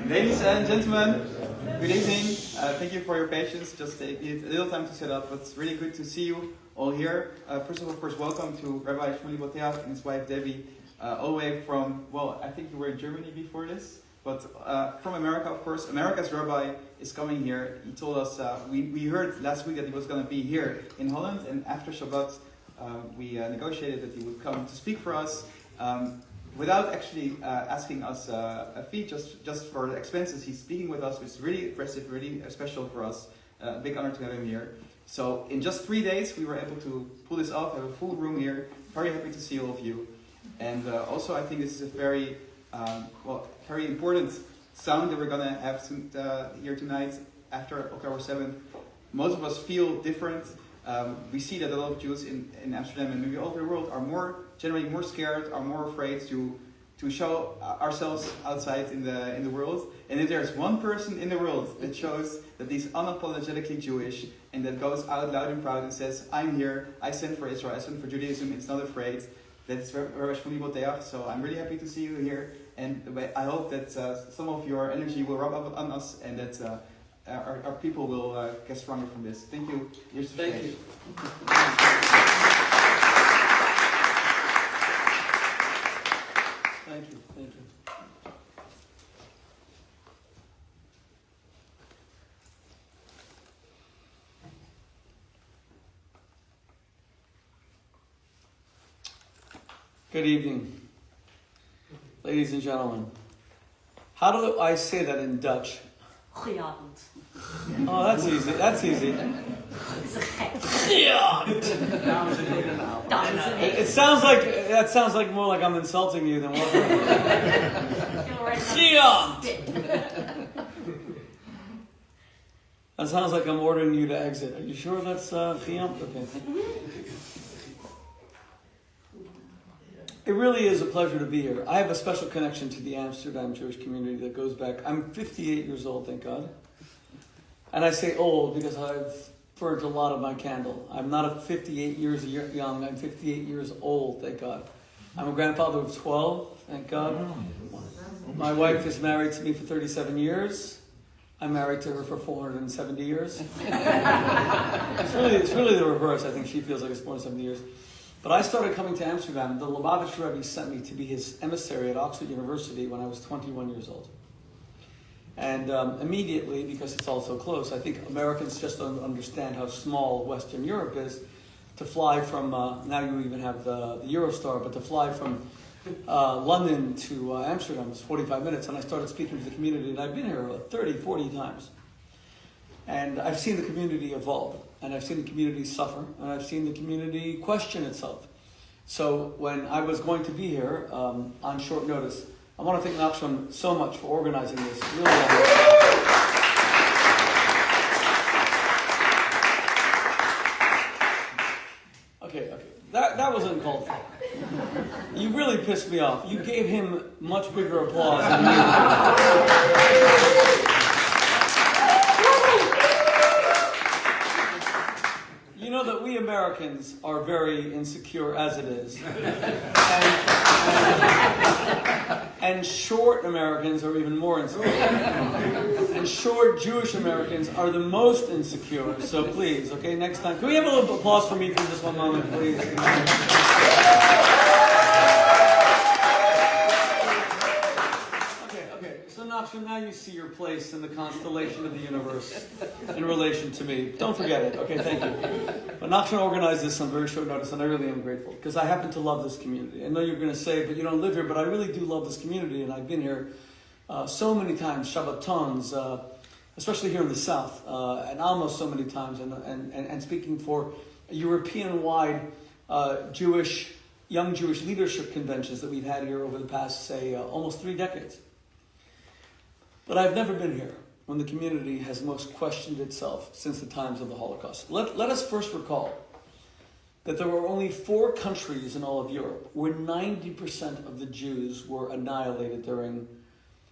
Ladies and gentlemen, good evening. Thank you for your patience. Just take a little time to set up, but it's really good to see you all here. First of course, welcome to Rabbi Shmuley and his wife Debbie, all the way from, well, I think you were in Germany before this, but from America, of course. America's rabbi is coming here. He told us, we heard last week that he was going to be here in Holland, and after Shabbat, we negotiated that he would come to speak for us. Without actually asking us a fee, just for the expenses, he's speaking with us. It's really impressive, really special for us. A big honor to have him here. So in just 3 days, we were able to pull this off, have a full room here. Very happy to see all of you. And also, I think this is a very, very important sound that we're going to have here tonight after October 7th. Most of us feel different. We see that a lot of Jews in Amsterdam and maybe all over the world are generally more scared, are more afraid to show ourselves outside in the world. And if there's one person in the world that shows that he's unapologetically Jewish and that goes out loud and proud and says, I'm here, I stand for Israel, I stand for Judaism, it's not afraid, that's Rabbi Shmuley. So I'm really happy to see you here, and I hope that some of your energy will rub up on us and that our people will get stronger from this. Thank you. Thank you. Thank you. Thank you. Good evening, ladies and gentlemen. How do I say that in Dutch? Goedenavond. Oh, that's easy. That's easy. It sounds like more like I'm insulting you than what. That sounds like I'm ordering you to exit. Are you sure that's okay. It really is a pleasure to be here. I have a special connection to the Amsterdam Jewish community that goes back. I'm 58 years old, thank God. And I say old because I've burnt a lot of my candle. I'm not a 58 years young, I'm 58 years old, thank God. I'm a grandfather of 12, thank God. My wife is married to me for 37 years. I'm married to her for 470 years. It's really the reverse. I think she feels like it's more than 70 years. But I started coming to Amsterdam. The Lubavitch Rebbe sent me to be his emissary at Oxford University when I was 21 years old. And immediately, because it's all so close, I think Americans just don't understand how small Western Europe is. To fly from, now you even have the Eurostar, but to fly from London to Amsterdam is 45 minutes. And I started speaking to the community, and I've been here 30, 40 times. And I've seen the community evolve, and I've seen the community suffer, and I've seen the community question itself. So when I was going to be here on short notice, I want to thank Nachshon so much for organizing this. Really Okay. That was uncalled for. You really pissed me off. You gave him much bigger applause than me. You know that we Americans are very insecure as it is. And short Americans are even more insecure. And short Jewish Americans are the most insecure. So please, okay, next time. Can we have a little applause for me for just one moment, please? So Nachshon, now you see your place in the constellation of the universe in relation to me. Don't forget it, okay, thank you. But Nachshon organized this on very short notice, and I really am grateful, because I happen to love this community. I know you're going to say, but you don't live here, but I really do love this community, and I've been here so many times, Shabbatons, especially here in the South, and almost so many times, and speaking for European-wide young Jewish leadership conventions that we've had here over the past, say, almost 3 decades. But I've never been here when the community has most questioned itself since the times of the Holocaust. Let us first recall that there were only 4 countries in all of Europe where 90% of the Jews were annihilated during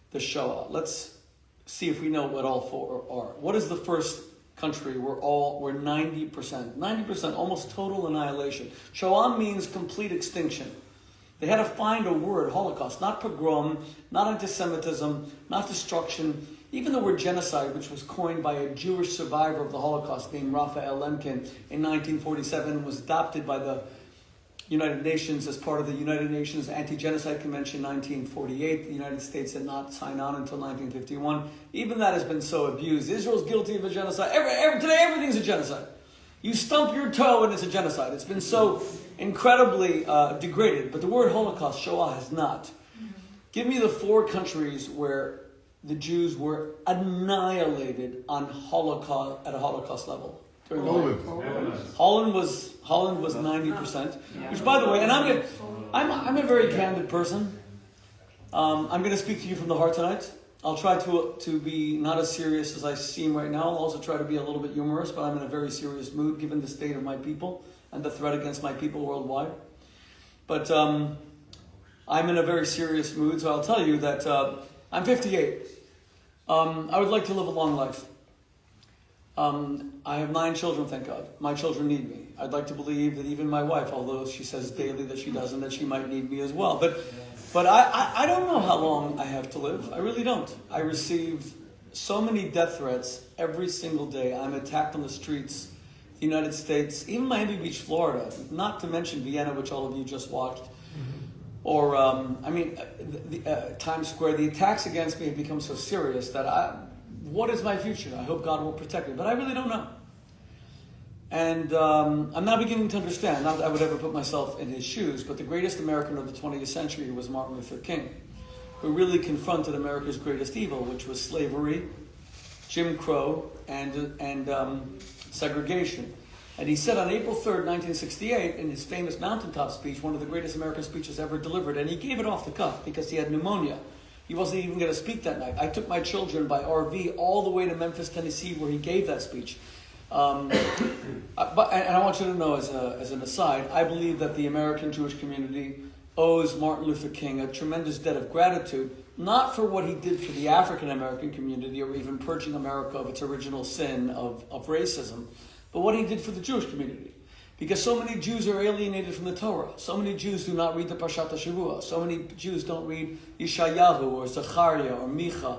the Shoah. Let's see if we know what all 4 are. What is the first country where 90%, almost total annihilation? Shoah means complete extinction. They had to find a word, Holocaust, not pogrom, not anti-Semitism, not destruction, even the word genocide, which was coined by a Jewish survivor of the Holocaust named Raphael Lemkin in 1947 and was adopted by the United Nations as part of the United Nations Anti-Genocide Convention 1948. The United States did not sign on until 1951. Even that has been so abused. Israel's guilty of a genocide. Today everything's a genocide. You stump your toe and it's a genocide. It's been so incredibly degraded. But the word Holocaust, Shoah, has not. Give me the 4 countries where the Jews were annihilated on Holocaust at a Holocaust level. Holland was 90%. Which, by the way, and I'm a very candid person. I'm going to speak to you from the heart tonight. I'll try to be not as serious as I seem right now. I'll also try to be a little bit humorous, but I'm in a very serious mood given the state of my people and the threat against my people worldwide. But I'm in a very serious mood, so I'll tell you that I'm 58. I would like to live a long life. I have 9 children, thank God. My children need me. I'd like to believe that even my wife, although she says daily that she doesn't, that she might need me as well. But I don't know how long I have to live. I really don't. I receive so many death threats every single day. I'm attacked on the streets, the United States, even Miami Beach, Florida, not to mention Vienna, which all of you just watched. Or, Times Square. The attacks against me have become so serious that what is my future? I hope God will protect me, but I really don't know. And I'm now beginning to understand, not that I would ever put myself in his shoes, but the greatest American of the 20th century was Martin Luther King, who really confronted America's greatest evil, which was slavery, Jim Crow, and segregation. And he said on April 3rd, 1968, in his famous mountaintop speech, one of the greatest American speeches ever delivered, and he gave it off the cuff because he had pneumonia. He wasn't even going to speak that night. I took my children by RV all the way to Memphis, Tennessee, where he gave that speech. And I want you to know, as an aside, I believe that the American Jewish community owes Martin Luther King a tremendous debt of gratitude, not for what he did for the African American community or even purging America of its original sin of racism, but what he did for the Jewish community. Because so many Jews are alienated from the Torah. So many Jews do not read the Parshat HaShavua. So many Jews don't read Yeshayahu or Zechariah or Micha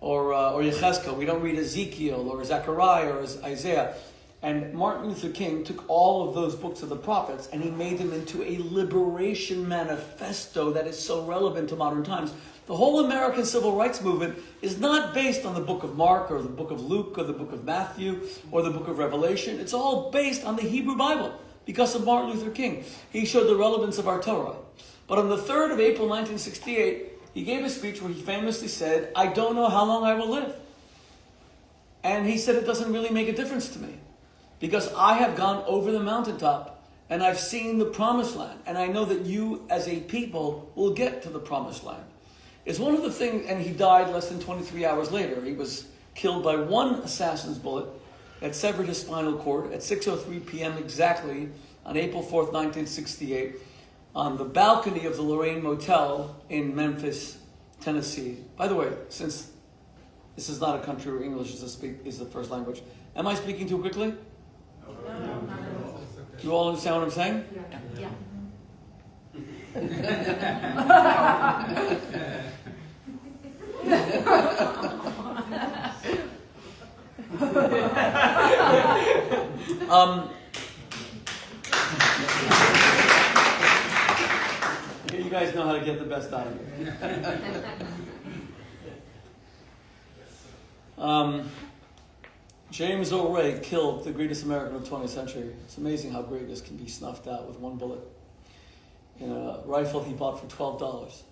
or Yechezkel. We don't read Ezekiel or Zechariah or Isaiah. And Martin Luther King took all of those books of the prophets and he made them into a liberation manifesto that is so relevant to modern times. The whole American civil rights movement is not based on the book of Mark or the book of Luke or the book of Matthew or the book of Revelation. It's all based on the Hebrew Bible because of Martin Luther King. He showed the relevance of our Torah. But on the 3rd of April, 1968, he gave a speech where he famously said, "I don't know how long I will live." And he said, it doesn't really make a difference to me because I have gone over the mountaintop and I've seen the promised land. And I know that you as a people will get to the promised land. It's one of the things, and he died less than 23 hours later. He was killed by one assassin's bullet that severed his spinal cord at 6:03 p.m. exactly on April 4th, 1968, on the balcony of the Lorraine Motel in Memphis, Tennessee. By the way, since this is not a country where English is the first language, am I speaking too quickly? No. You all understand what I'm saying? Yeah. You guys know how to get the best out of me. James Earl Ray killed the greatest American of the 20th century. It's amazing how greatness can be snuffed out with one bullet in a rifle he bought for $12.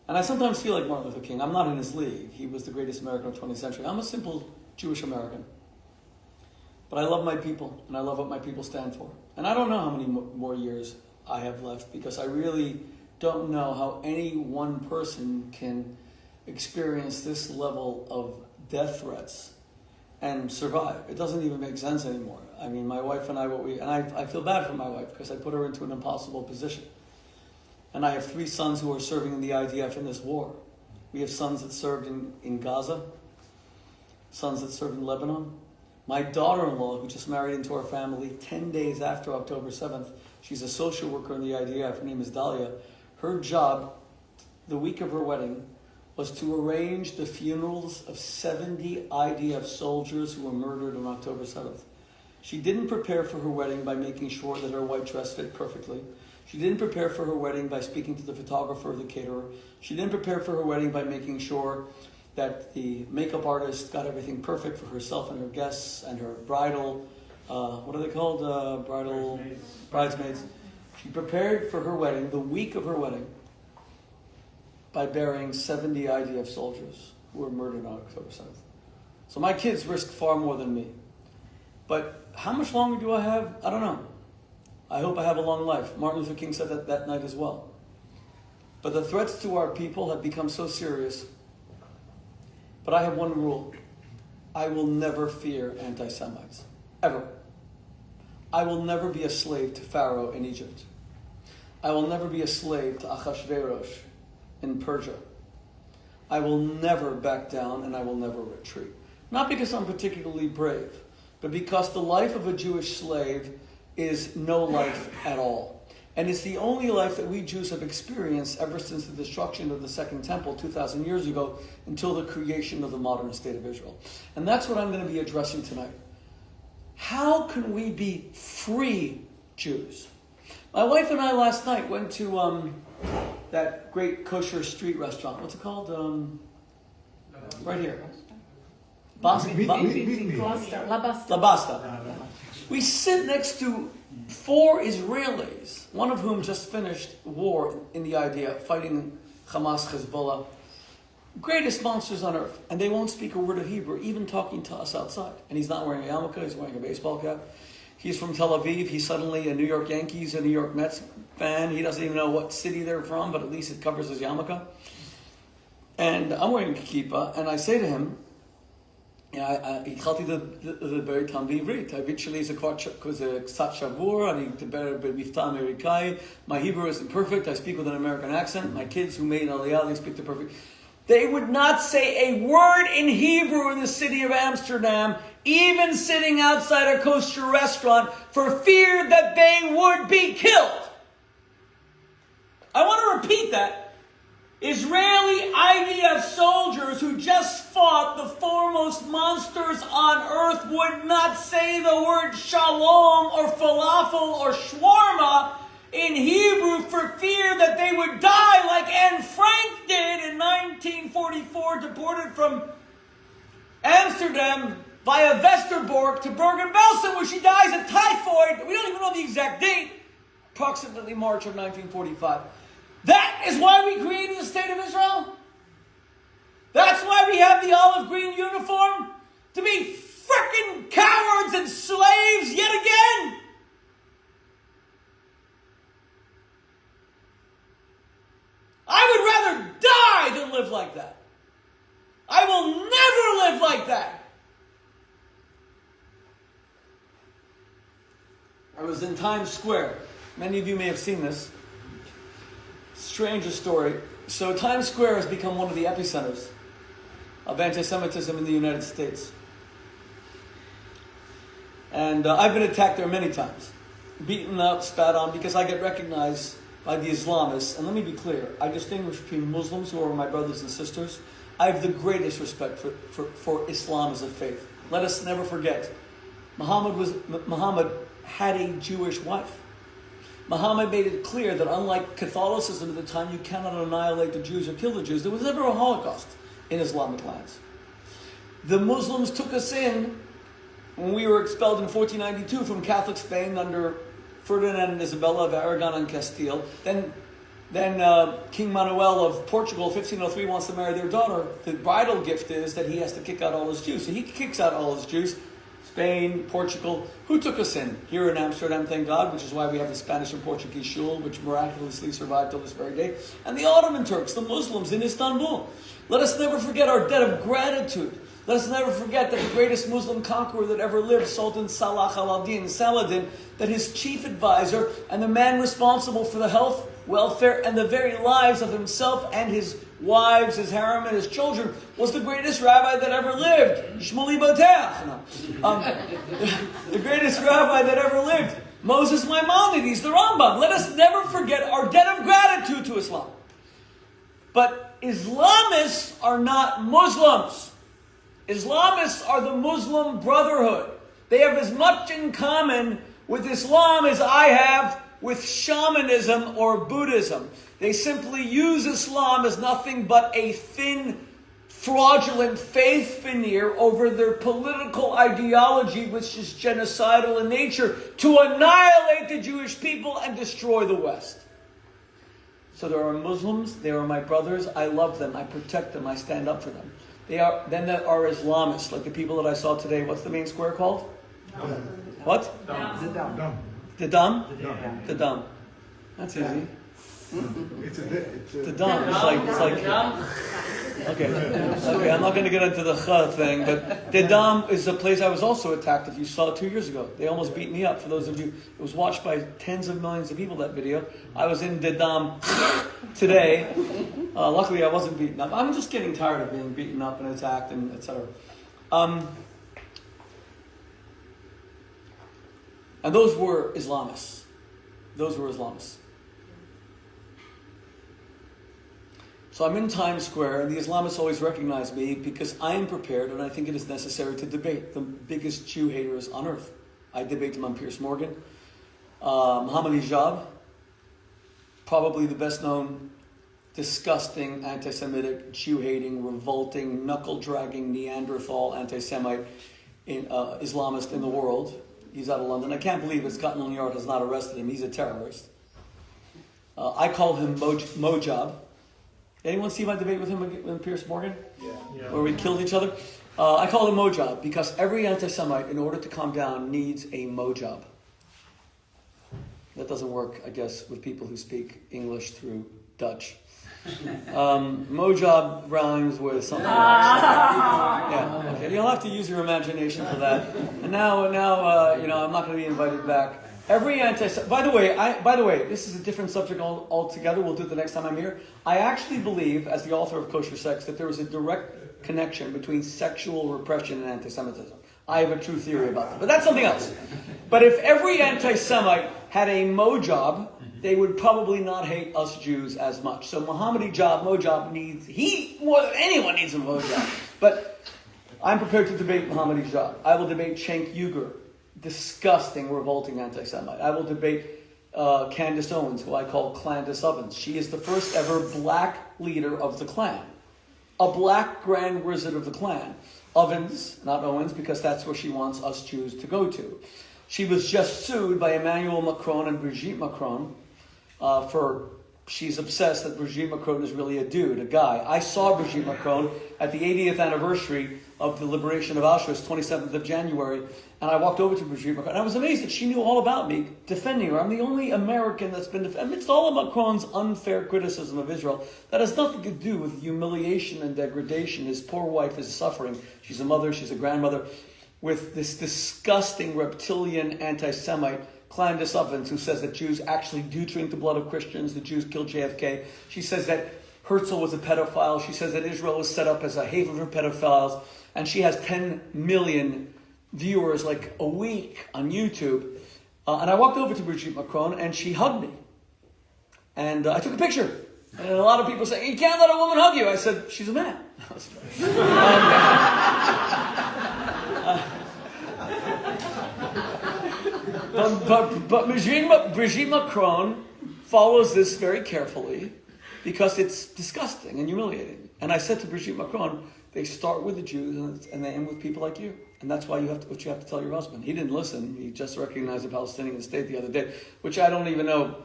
And I sometimes feel like Martin Luther King. I'm not in his league. He was the greatest American of the 20th century. I'm a simple Jewish American. But I love my people, and I love what my people stand for. And I don't know how many more years I have left, because I really don't know how any one person can experience this level of death threats and survive. It doesn't even make sense anymore. I mean, my wife and I feel bad for my wife because I put her into an impossible position. And I have 3 sons who are serving in the IDF in this war. We have sons that served in Gaza, sons that served in Lebanon. My daughter-in-law, who just married into our family 10 days after October 7th, She's a social worker in the IDF. Her name is Dahlia. Her job, the week of her wedding, was to arrange the funerals of 70 IDF soldiers who were murdered on October 7th. She didn't prepare for her wedding by making sure that her white dress fit perfectly. She didn't prepare for her wedding by speaking to the photographer or the caterer. She didn't prepare for her wedding by making sure that the makeup artist got everything perfect for herself and her guests and her bridal, what are they called? Bridesmaids. She prepared for her wedding, the week of her wedding, by burying 70 IDF soldiers who were murdered on October 7th. So my kids risked far more than me. But how much longer do I have? I don't know. I hope I have a long life. Martin Luther King said that night as well. But the threats to our people have become so serious. But I have one rule. I will never fear anti-Semites. Ever. I will never be a slave to Pharaoh in Egypt. I will never be a slave to Achashverosh in Persia. I will never back down and I will never retreat. Not because I'm particularly brave, but because the life of a Jewish slave is no life at all. And it's the only life that we Jews have experienced ever since the destruction of the Second Temple 2,000 years ago until the creation of the modern state of Israel. And that's what I'm going to be addressing tonight. How can we be free Jews? My wife and I last night went to that great kosher street restaurant. What's it called? Right here. La Basta. We sit next to 4 Israelis, one of whom just finished war in the IDF, fighting Hamas, Hezbollah. Greatest monsters on earth. And they won't speak a word of Hebrew, even talking to us outside. And he's not wearing a yarmulke, he's wearing a baseball cap. He's from Tel Aviv. He's suddenly a New York Yankees, a New York Mets fan. He doesn't even know what city they're from, but at least it covers his yarmulke. And I'm wearing a kippah, and I say to him, התחלתי לדבר איתם בעברית. העברית שלי זה כבר קצת שבור, אני מדבר במבטא אמריקאי. My Hebrew isn't perfect, I speak with an American accent. My kids who made Aliyah, they speak the perfect. They would not say a word in Hebrew in the city of Amsterdam, even sitting outside a kosher restaurant, for fear that they would be killed. I want to repeat that. Israeli IDF soldiers who just fought the foremost monsters on earth would not say the word shalom or falafel or shawarma in Hebrew for fear that they would die like Anne Frank did in 1944, deported from Amsterdam via Westerbork to Bergen-Belsen, where she dies of typhoid. We don't even know the exact date. Approximately March of 1945. That is why we created the State of Israel? That's why we have the olive green uniform? To be frickin' cowards and slaves yet again? I would rather die than live like that. I will never live like that. I was in Times Square. Many of you may have seen this. Stranger story. So Times Square has become one of the epicenters of anti-Semitism in the United States. And I've been attacked there many times. Beaten up, spat on, because I get recognized by the Islamists. And let me be clear, I distinguish between Muslims, who are my brothers and sisters. I have the greatest respect for Islam as a faith. Let us never forget, Muhammad had a Jewish wife. Muhammad made it clear that unlike Catholicism at the time, you cannot annihilate the Jews or kill the Jews. There was never a Holocaust in Islamic lands. The Muslims took us in when we were expelled in 1492 from Catholic Spain under Ferdinand and Isabella of Aragon and Castile. Then King Manuel of Portugal, 1503, wants to marry their daughter. The bridal gift is that he has to kick out all his Jews. So he kicks out all his Jews. Spain, Portugal. Who took us in? Here in Amsterdam, thank God, which is why we have the Spanish and Portuguese shul, which miraculously survived till this very day. And the Ottoman Turks, the Muslims in Istanbul. Let us never forget our debt of gratitude. Let us never forget that the greatest Muslim conqueror that ever lived, Sultan Salah al-Din, Saladin, that his chief advisor and the man responsible for the health, welfare, and the very lives of himself and his wives, his harem, and his children was the greatest rabbi that ever lived. Shmuley Boteach. The greatest rabbi that ever lived. Moses Maimonides, the Rambam. Let us never forget our debt of gratitude to Islam. But Islamists are not Muslims. Islamists are the Muslim Brotherhood. They have as much in common with Islam as I have with shamanism or Buddhism. They simply use Islam as nothing but a thin, fraudulent faith veneer over their political ideology, which is genocidal in nature, to annihilate the Jewish people and destroy the West. So there are Muslims, they are my brothers, I love them, I protect them, I stand up for them. There are Islamists, like the people that I saw today. What's the main square called? What? The Dam? The Dam. That's easy. The Dam. It's like okay, I'm not going to get into the Ch thing, but the Dam is a place I was also attacked. If you saw it 2 years ago, they almost beat me up. For those of you, it was watched by tens of millions of people, that video. I was in the Dam today. Luckily, I wasn't beaten up. I'm just getting tired of being beaten up and attacked and etc. And those were Islamists. So I'm in Times Square, and the Islamists always recognize me because I am prepared, and I think it is necessary to debate the biggest Jew haters on earth. I debate them on Piers Morgan. Mohammed Hijab, probably the best known disgusting, anti-Semitic, Jew-hating, revolting, knuckle-dragging, Neanderthal, anti-Semite Islamist in the world. He's out of London. I can't believe that Scotland Yard has not arrested him. He's a terrorist. I call him Mojab. Anyone see my debate with him with Piers Morgan? Yeah. Where we killed each other? I call him Mojab because every anti-Semite, in order to calm down, needs a Mojab. That doesn't work, I guess, with people who speak English through Dutch. Mojab rhymes with something else. Yeah, okay. You'll have to use your imagination for that. And now, I'm not going to be invited back. Every by the way, this is a different subject altogether. We'll do it the next time I'm here. I actually believe, as the author of Kosher Sex, that there is a direct connection between sexual repression and anti-Semitism. I have a true theory about that, but that's something else. But if every anti-Semite had a Mojab, they would probably not hate us Jews as much. So Mohammed Mojab more than anyone needs a Mojab. But I'm prepared to debate Mohammed Hijab. I will debate Cenk Uygur, disgusting, revolting anti-Semite. I will debate Candace Owens, who I call Clandis Ovens. She is the first ever black leader of the Klan. A black grand wizard of the Klan. Ovens, not Owens, because that's where she wants us Jews to go to. She was just sued by Emmanuel Macron and Brigitte Macron she's obsessed that Brigitte Macron is really a dude, a guy. I saw Brigitte Macron at the 80th anniversary of the liberation of Auschwitz, 27th of January, and I walked over to Brigitte Macron, and I was amazed that she knew all about me, defending her. I'm the only American that's been defended. Amidst all of Macron's unfair criticism of Israel, that has nothing to do with humiliation and degradation. His poor wife is suffering. She's a mother, she's a grandmother, with this disgusting reptilian anti-Semite, Clandis Ovens, who says that Jews actually do drink the blood of Christians, the Jews killed JFK. She says that Herzl was a pedophile. She says that Israel was set up as a haven for pedophiles. And she has 10 million viewers like a week on YouTube. And I walked over to Brigitte Macron and she hugged me. And I took a picture. And a lot of people say, you can't let a woman hug you. I said, she's a man. But Brigitte Macron follows this very carefully because it's disgusting and humiliating. And I said to Brigitte Macron, they start with the Jews and they end with people like you. And that's why you have to tell your husband. He didn't listen. He just recognized the Palestinian state the other day, which I don't even know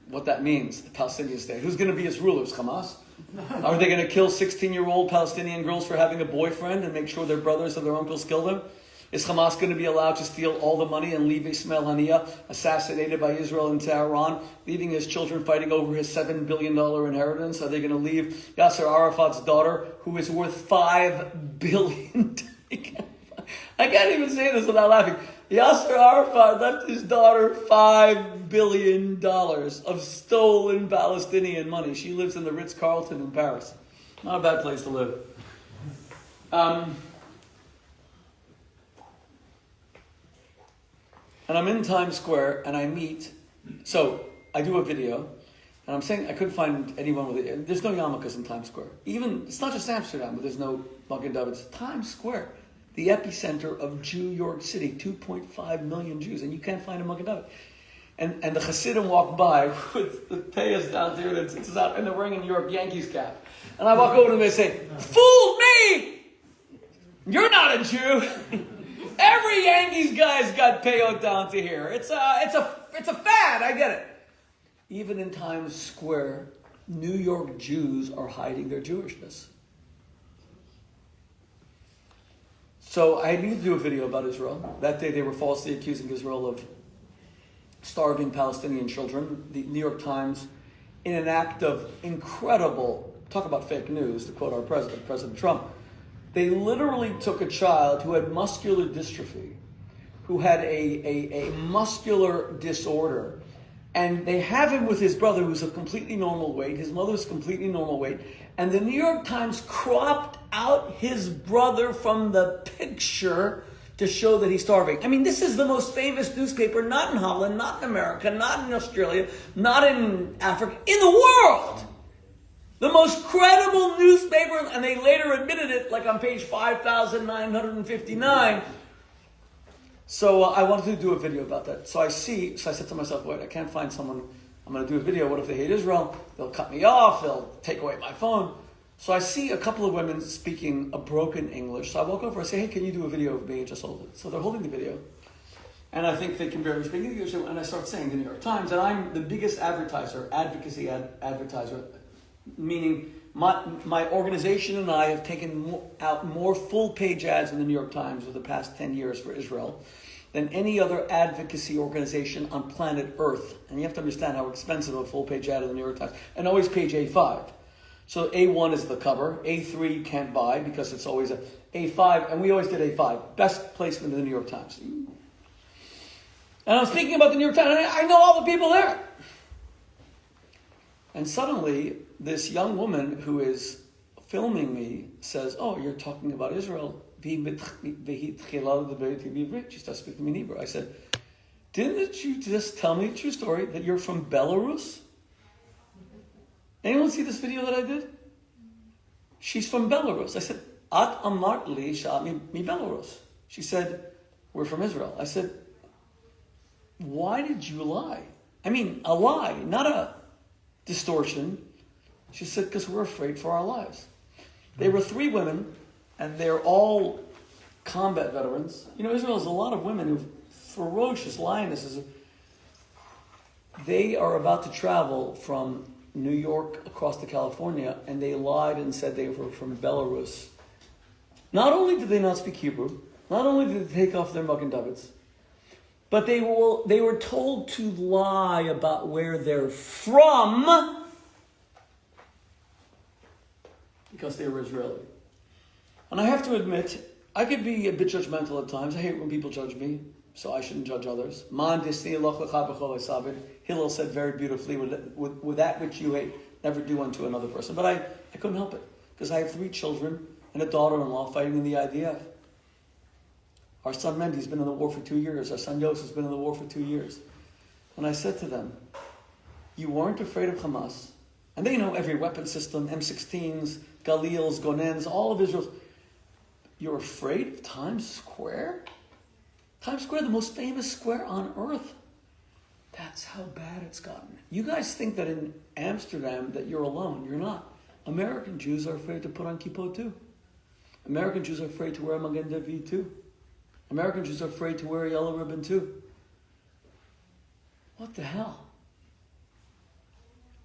what that means, the Palestinian state. Who's going to be its rulers? Hamas? Are they going to kill 16-year-old Palestinian girls for having a boyfriend and make sure their brothers or their uncles kill them? Is Hamas going to be allowed to steal all the money and leave Ismail Haniyeh assassinated by Israel in Tehran, leaving his children fighting over his $7 billion inheritance? Are they going to leave Yasser Arafat's daughter, who is worth $5 billion? I can't even say this without laughing. Yasser Arafat left his daughter $5 billion of stolen Palestinian money. She lives in the Ritz-Carlton in Paris. Not a bad place to live. and I'm in Times Square, and I meet. So I do a video, and I'm saying I couldn't find anyone with it. There's no yarmulkes in Times Square. Even it's not just Amsterdam, but there's no Magen David's. Times Square, the epicenter of New York City, 2.5 million Jews, and you can't find a Magen David. And the Hasidim walk by with the payas down there, and it's out, and they're wearing a New York Yankees cap. And I walk over to them and say, "Fooled me! You're not a Jew." Every Yankees guy's got payot down to here. It's a fad. I get it. Even in Times Square, New York Jews are hiding their Jewishness. So I need to do a video about Israel. That day they were falsely accusing Israel of starving Palestinian children. The New York Times, in an act of incredible, talk about fake news, to quote our president, President Trump, they literally took a child who had muscular dystrophy, who had a muscular disorder, and they have him with his brother, who's a completely normal weight. His mother's completely normal weight. And the New York Times cropped out his brother from the picture to show that he's starving. I mean, this is the most famous newspaper, not in Holland, not in America, not in Australia, not in Africa, in the world. The most credible newspaper, and they later admitted it, like on page 5,959. So I wanted to do a video about that. So I said to myself, wait, I can't find someone. I'm going to do a video. What if they hate Israel? They'll cut me off. They'll take away my phone. So I see a couple of women speaking a broken English. So I walk over and say, hey, can you do a video of me? Just hold it. So they're holding the video. And I think they can barely speak English. And I start saying the New York Times. And I'm the biggest advertiser, advertiser, meaning my organization and I have taken out more full-page ads in the New York Times over the past 10 years for Israel than any other advocacy organization on planet Earth. And you have to understand how expensive a full-page ad in the New York Times. And always page A5. So A1 is the cover. A3 you can't buy because it's always a A5. And we always did A5. Best placement in the New York Times. And I'm speaking about the New York Times. And I know all the people there. And suddenly, this young woman who is filming me says, oh, you're talking about Israel. She starts speaking in Hebrew. I said, didn't you just tell me a true story that you're from Belarus? Anyone see this video that I did? She's from Belarus. I said, At amart li sha'at mi Belarus. She said, we're from Israel. I said, why did you lie? I mean, a lie, not a distortion. She said, because we're afraid for our lives. They were 3 women, and they're all combat veterans. You know, Israel has a lot of women who ferocious lionesses. They are about to travel from New York across to California, and they lied and said they were from Belarus. Not only did they not speak Hebrew, not only did they take off their Magen Davids, but they were told to lie about where they're from because they were Israeli. And I have to admit, I could be a bit judgmental at times. I hate when people judge me, so I shouldn't judge others. Hillel said very beautifully, with that which you hate, never do unto another person. But I couldn't help it, because I have 3 children and a daughter-in-law fighting in the IDF. Our son Mendy's been in the war for 2 years. Our son Yosef's been in the war for 2 years. And I said to them, you weren't afraid of Hamas. And they know every weapon system, M16s, Galils, Gonens, all of Israel's. You're afraid of Times Square? Times Square, the most famous square on earth. That's how bad it's gotten. You guys think that in Amsterdam that you're alone. You're not. American Jews are afraid to put on kippot too. American Jews are afraid to wear a Magen David too. American Jews are afraid to wear a yellow ribbon too. What the hell?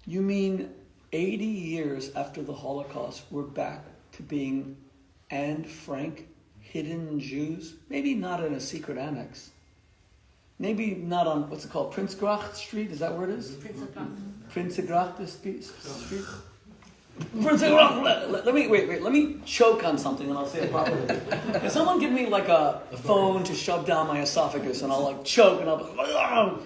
You mean 80 years after the Holocaust, we're back to being Anne Frank hidden Jews? Maybe not in a secret annex. Maybe not on, what's it called, Prinsengracht Street? Is that where it is? Prinsengracht Street? Prinsengracht. Let me choke on something and I'll say it properly. Can someone give me like a phone to shove down my esophagus and I'll like choke and I'll be like,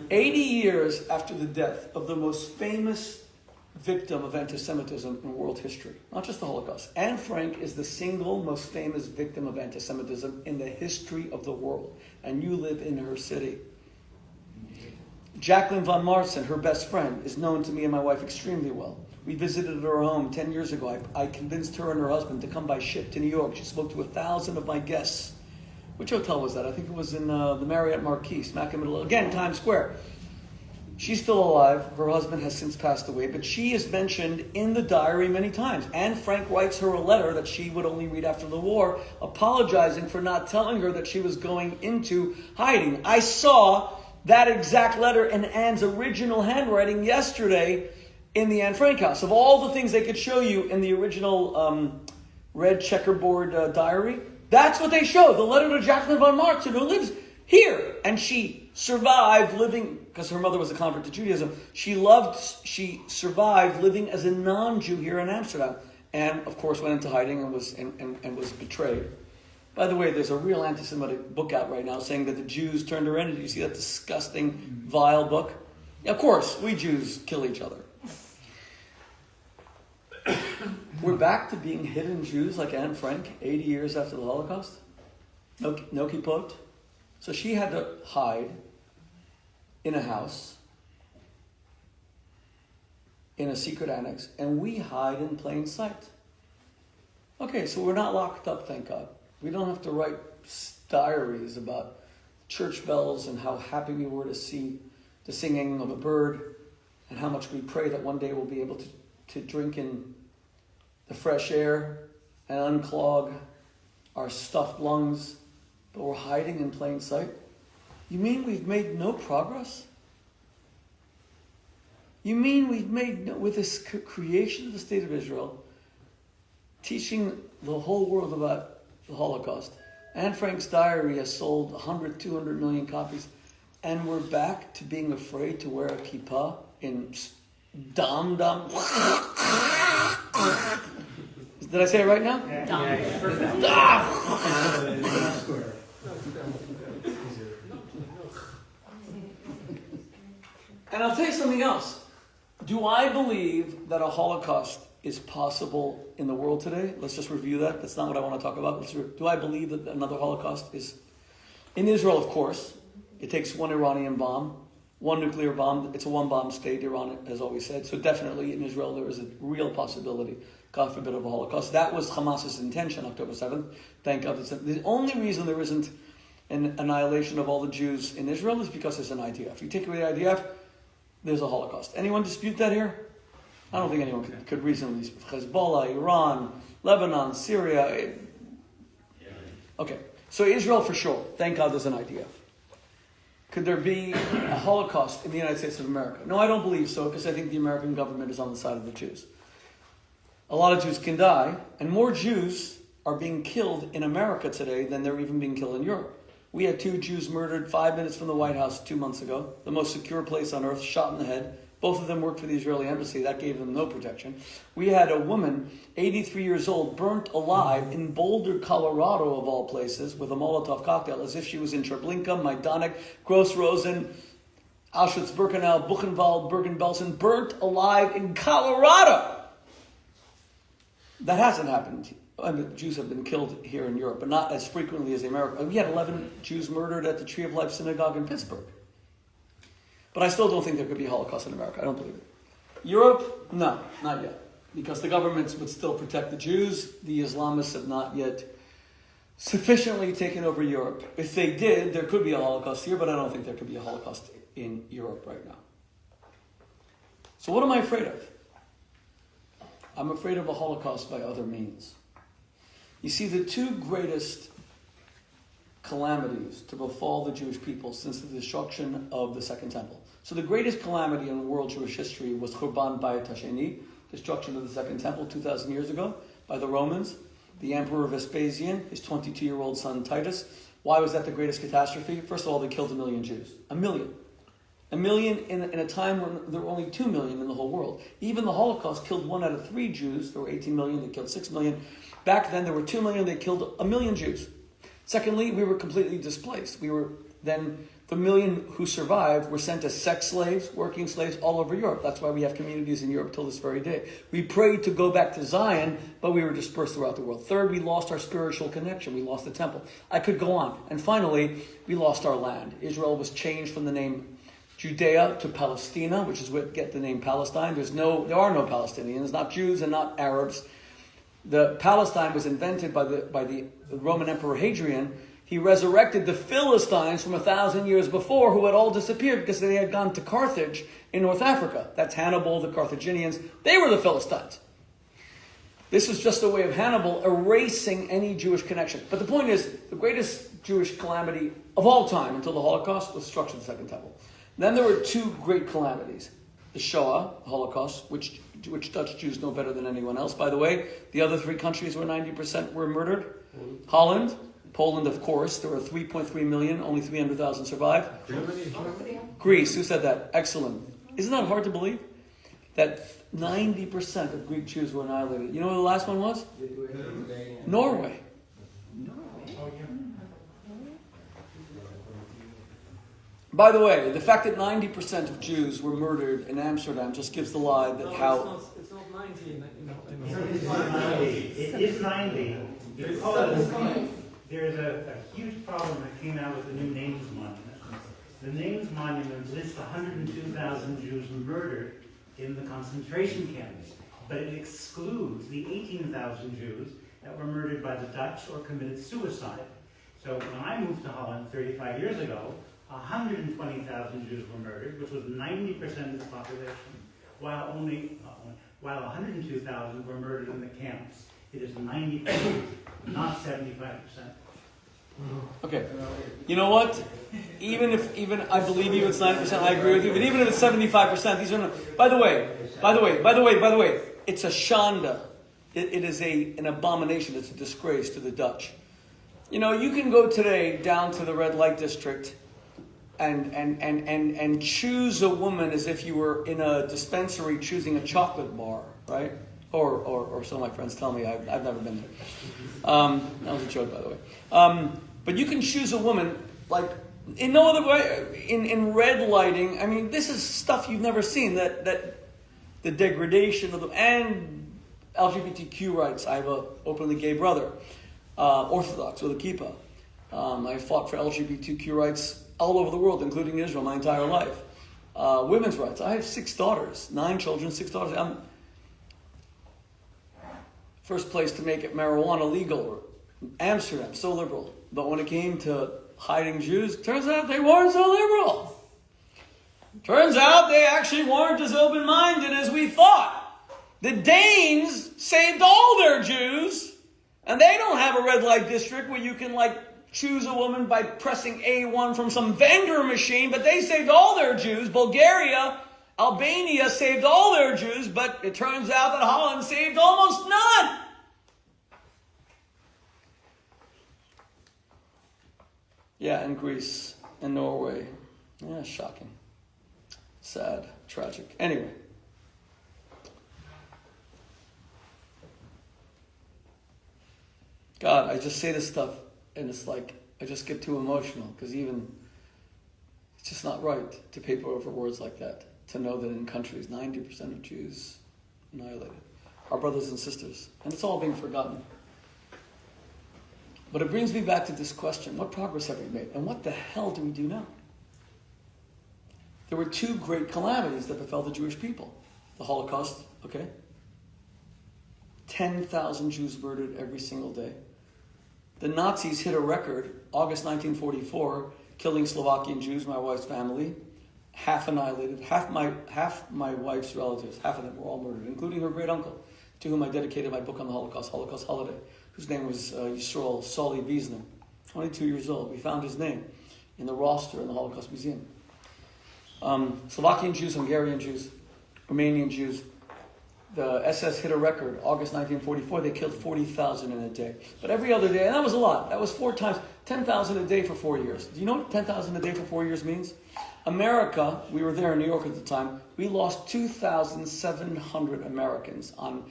80 years after the death of the most famous victim of anti-Semitism in world history, not just the Holocaust. Anne Frank is the single most famous victim of anti-Semitism in the history of the world, and you live in her city. Jacqueline von Martzen, her best friend, is known to me and my wife extremely well. We visited her home 10 years ago. I convinced her and her husband to come by ship to New York. She spoke to 1,000 of my guests. Which hotel was that? I think it was in the Marriott Marquis, smack in the middle, again, Times Square. She's still alive. Her husband has since passed away, but she is mentioned in the diary many times. Anne Frank writes her a letter that she would only read after the war, apologizing for not telling her that she was going into hiding. I saw that exact letter in Anne's original handwriting yesterday in the Anne Frank house. Of all the things they could show you in the original red checkerboard diary, that's what they show. The letter to Jacqueline von Martzen, who lives here. And she survived living, because her mother was a convert to Judaism, she survived living as a non-Jew here in Amsterdam. And, of course, went into hiding and was betrayed. By the way, there's a real anti-Semitic book out right now saying that the Jews turned her in. Did you see that disgusting, vile book? Of course, we Jews kill each other. We're back to being hidden Jews like Anne Frank, 80 years after the Holocaust. No kippot. So she had to hide in a house, in a secret annex, and we hide in plain sight. Okay, so we're not locked up, thank God. We don't have to write diaries about church bells and how happy we were to see the singing of a bird and how much we pray that one day we'll be able to drink in the fresh air and unclog our stuffed lungs, but we're hiding in plain sight. You mean we've made no progress? You mean we've made, with this creation of the State of Israel, teaching the whole world about the Holocaust, Anne Frank's diary has sold 100, 200 million copies, and we're back to being afraid to wear a kippah in dam. Did I say it right now? And I'll tell you something else. Do I believe that a Holocaust is possible in the world today? Let's just review that. That's not what I want to talk about. Do I believe that another Holocaust is in Israel? Of course. It takes one Iranian bomb, one nuclear bomb. It's a one-bomb state, Iran has always said. So definitely in Israel there is a real possibility, God forbid, of a Holocaust. That was Hamas's intention, October 7th. Thank God. The only reason there isn't an annihilation of all the Jews in Israel is because there's an IDF. If you take away the IDF, there's a Holocaust. Anyone dispute that here? I don't think anyone could reasonably. Hezbollah, Iran, Lebanon, Syria. Okay, so Israel for sure. Thank God there's an IDF. Could there be a Holocaust in the United States of America? No, I don't believe so, because I think the American government is on the side of the Jews. A lot of Jews can die, and more Jews are being killed in America today than they're even being killed in Europe. We had 2 Jews murdered 5 minutes from the White House 2 months ago, the most secure place on earth, shot in the head. Both of them worked for the Israeli embassy. That gave them no protection. We had a woman, 83 years old, burnt alive in Boulder, Colorado, of all places, with a Molotov cocktail, as if she was in Treblinka, Majdanek, Gross-Rosen, Auschwitz-Birkenau, Buchenwald, Bergen-Belsen, burnt alive in Colorado. That hasn't happened. I mean, Jews have been killed here in Europe, but not as frequently as the American. We had 11 Jews murdered at the Tree of Life Synagogue in Pittsburgh. But I still don't think there could be a Holocaust in America. I don't believe it. Europe? No, not yet. Because the governments would still protect the Jews. The Islamists have not yet sufficiently taken over Europe. If they did, there could be a Holocaust here, but I don't think there could be a Holocaust in Europe right now. So what am I afraid of? I'm afraid of a Holocaust by other means. You see, the 2 greatest calamities to befall the Jewish people since the destruction of the Second Temple. So the greatest calamity in world Jewish history was Churban Bayit HaSheni, destruction of the Second Temple 2,000 years ago by the Romans. The Emperor Vespasian, his 22-year-old son Titus. Why was that the greatest catastrophe? First of all, they killed 1 million Jews. 1 million. 1 million in a time when there were only 2 million in the whole world. Even the Holocaust killed 1 out of 3 Jews. There were 18 million, they killed 6 million. Back then there were 2 million, they killed 1 million Jews. Secondly, we were completely displaced. We were then The million who survived were sent as sex slaves, working slaves all over Europe. That's why we have communities in Europe till this very day. We prayed to go back to Zion, but we were dispersed throughout the world. Third, we lost our spiritual connection. We lost the temple. I could go on. And finally, we lost our land. Israel was changed from the name Judea to Palestina, which is what get the name Palestine. There are no Palestinians, not Jews and not Arabs. The Palestine was invented by the Roman Emperor Hadrian. He resurrected the Philistines from 1,000 years before, who had all disappeared because they had gone to Carthage in North Africa. That's Hannibal, the Carthaginians. They were the Philistines. This was just a way of Hannibal erasing any Jewish connection. But the point is, the greatest Jewish calamity of all time until the Holocaust was the destruction of the Second Temple. Then there were two great calamities. The Shoah, the Holocaust, which Dutch Jews know better than anyone else, by the way. The other three countries where 90% were murdered. Holland, Poland, of course. There were 3.3 million, only 300,000 survived. Greece, who said that? Excellent. Isn't that hard to believe? That 90% of Greek Jews were annihilated. You know what the last one was? Norway. By the way, the fact that 90% of Jews were murdered in Amsterdam just gives the lie that It's not 90. It is 90 because there's a huge problem that came out with the new Names Monument. The Names Monument lists 102,000 Jews murdered in the concentration camps, but it excludes the 18,000 Jews that were murdered by the Dutch or committed suicide. So when I moved to Holland 35 years ago, 120,000 Jews were murdered, which was 90% of the population, while 102,000 were murdered in the camps. It is 90%, not 75%. Okay. You know what? Even I believe you, it's 90%. I agree with you. But even if it's 75%, these are not. By the way, it's a shanda. It is an abomination. It's a disgrace to the Dutch. You know, you can go today down to the red light district and choose a woman as if you were in a dispensary choosing a chocolate bar, right? Or so my friends tell me. I've never been there. That was a joke, by the way. But you can choose a woman like in no other way. In red lighting, I mean, this is stuff you've never seen. That the degradation of and LGBTQ rights. I have an openly gay brother, Orthodox with a kippah. I fought for LGBTQ rights all over the world, including Israel, my entire life. Women's rights. I have 6 daughters, 9 children, 6 daughters. I'm first place to make it marijuana legal. Amsterdam, so liberal. But when it came to hiding Jews, turns out they weren't so liberal. Turns out they actually weren't as open-minded as we thought. The Danes saved all their Jews, and they don't have a red light district where you can choose a woman by pressing A1 from some vendor machine, but they saved all their Jews. Bulgaria, Albania saved all their Jews, but it turns out that Holland saved almost none. Yeah, and Greece and Norway. Yeah, shocking. Sad, tragic. Anyway. God, I just say this stuff and it's like, I just get too emotional because it's just not right to paper over words like that. To know that in countries, 90% of Jews annihilated. Our brothers and sisters. And it's all being forgotten. But it brings me back to this question. What progress have we made? And what the hell do we do now? There were 2 great calamities that befell the Jewish people. The Holocaust, okay? 10,000 Jews murdered every single day. The Nazis hit a record, August 1944, killing Slovakian Jews, my wife's family. Half annihilated, half my wife's relatives, half of them were all murdered, including her great uncle, to whom I dedicated my book on the Holocaust, Holocaust Holiday, whose name was Yisrael Soli Wiesner, 22 years old. We found his name in the roster in the Holocaust Museum. Slovakian Jews, Hungarian Jews, Romanian Jews. The SS hit a record, August 1944, they killed 40,000 in a day. But every other day, and that was a lot, that was 4 times, 10,000 a day for 4 years. Do you know what 10,000 a day for 4 years means? America, we were there in New York at the time, we lost 2,700 Americans on,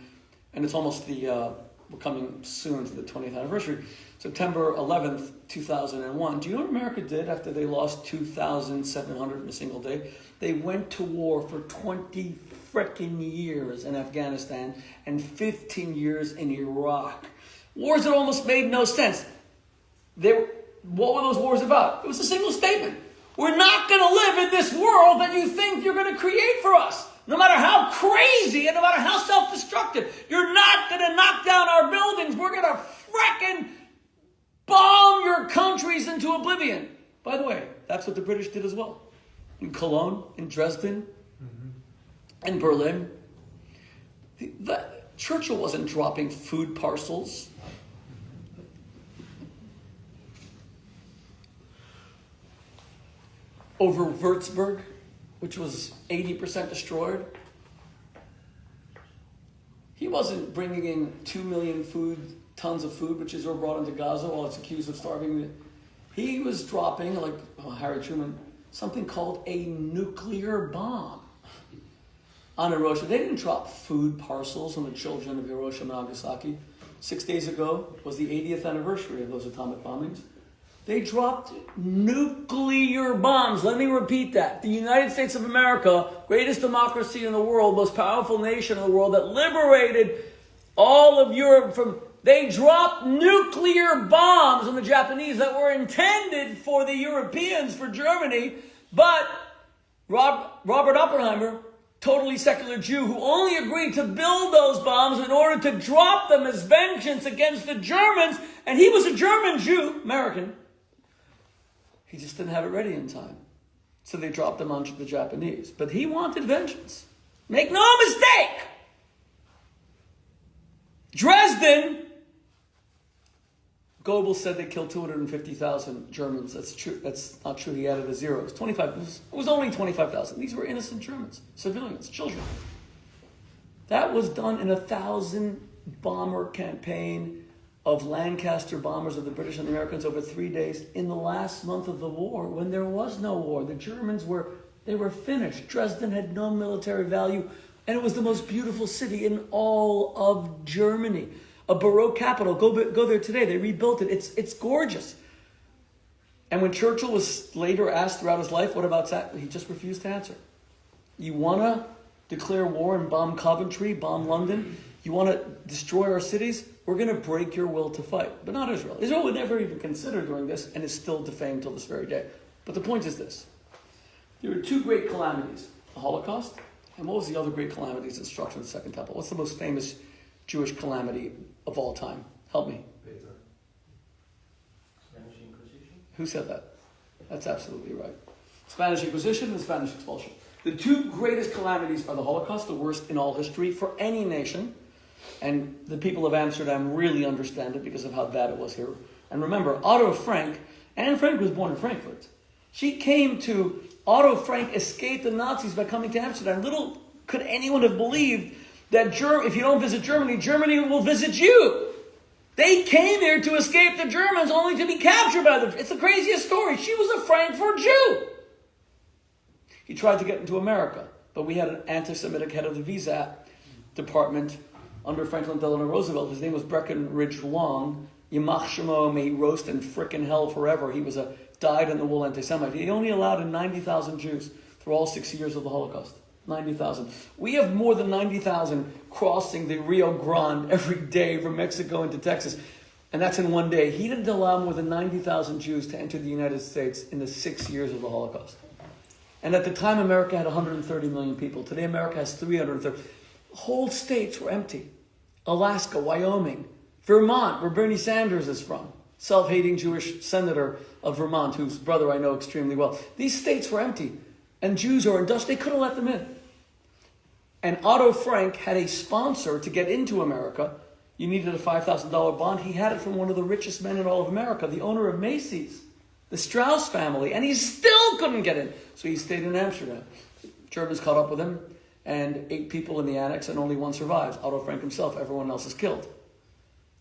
and it's almost the we're coming soon to the 20th anniversary, September 11th, 2001. Do you know what America did after they lost 2,700 in a single day? They went to war for 20 frickin' years in Afghanistan and 15 years in Iraq. Wars that almost made no sense. What were those wars about? It was a single statement. We're not going to live in this world that you think you're going to create for us. No matter how crazy and no matter how self-destructive, you're not going to knock down our buildings. We're going to frickin' bomb your countries into oblivion. By the way, that's what the British did as well. In Cologne, in Dresden, in Berlin. Churchill wasn't dropping food parcels. Over Würzburg, which was 80% destroyed. He wasn't bringing in 2 million tons of food, which Israel brought into Gaza while it's accused of starving. He was dropping, like Harry Truman, something called a nuclear bomb on Hiroshima. They didn't drop food parcels on the children of Hiroshima and Nagasaki. 6 days ago was the 80th anniversary of those atomic bombings. They dropped nuclear bombs. Let me repeat that. The United States of America, greatest democracy in the world, most powerful nation in the world that liberated all of Europe from... They dropped nuclear bombs on the Japanese that were intended for the Europeans, for Germany. But Robert Oppenheimer, totally secular Jew, who only agreed to build those bombs in order to drop them as vengeance against the Germans. And he was a German Jew, American. He just didn't have it ready in time. So they dropped them onto the Japanese. But he wanted vengeance. Make no mistake! Dresden, Goebbels said they killed 250,000 Germans. That's true. That's not true. He added a zero. It was 25. It was only 25,000. These were innocent Germans, civilians, children. That was done in a 1,000-bomber campaign of Lancaster bombers of the British and the Americans over 3 days in the last month of the war, when there was no war. The Germans were finished. Dresden had no military value, and it was the most beautiful city in all of Germany. A Baroque capital. Go there today. They rebuilt it. It's gorgeous. And when Churchill was later asked throughout his life, what about that? He just refused to answer. You want to declare war and bomb Coventry, bomb London? You want to destroy our cities? We're going to break your will to fight. But not Israel. Israel would never even consider doing this and is still defamed till this very day. But the point is this. There were two great calamities. The Holocaust, and what was the other great calamity? It's destruction of the Second Temple. What's the most famous Jewish calamity of all time? Help me. Spanish Inquisition. Who said that? That's absolutely right. Spanish Inquisition and Spanish expulsion. The two greatest calamities are the Holocaust, the worst in all history for any nation. And the people of Amsterdam really understand it because of how bad it was here. And remember, Otto Frank, Anne Frank was born in Frankfurt. Otto Frank escaped the Nazis by coming to Amsterdam. Little could anyone have believed that if you don't visit Germany, Germany will visit you. They came here to escape the Germans only to be captured by them. It's the craziest story. She was a Frankfurt Jew. He tried to get into America, but we had an anti-Semitic head of the visa department under Franklin Delano Roosevelt. His name was Breckinridge Long. Yamach Shemo, may he roast in frickin' hell forever. He was a dyed-in-the-wool anti-Semite. He only allowed in 90,000 Jews through all 6 years of the Holocaust. 90,000. We have more than 90,000 crossing the Rio Grande every day from Mexico into Texas. And that's in one day. He didn't allow more than 90,000 Jews to enter the United States in the 6 years of the Holocaust. And at the time, America had 130 million people. Today, America has 330. Whole states were empty. Alaska, Wyoming, Vermont, where Bernie Sanders is from. Self-hating Jewish senator of Vermont, whose brother I know extremely well. These states were empty. And Jews are industrious. They could have let them in. And Otto Frank had a sponsor to get into America. You needed a $5,000 bond. He had it from one of the richest men in all of America, the owner of Macy's, the Strauss family. And he still couldn't get in. So he stayed in Amsterdam. Germans caught up with him. And 8 people in the annex, and only 1 survives. Otto Frank himself. Everyone else is killed.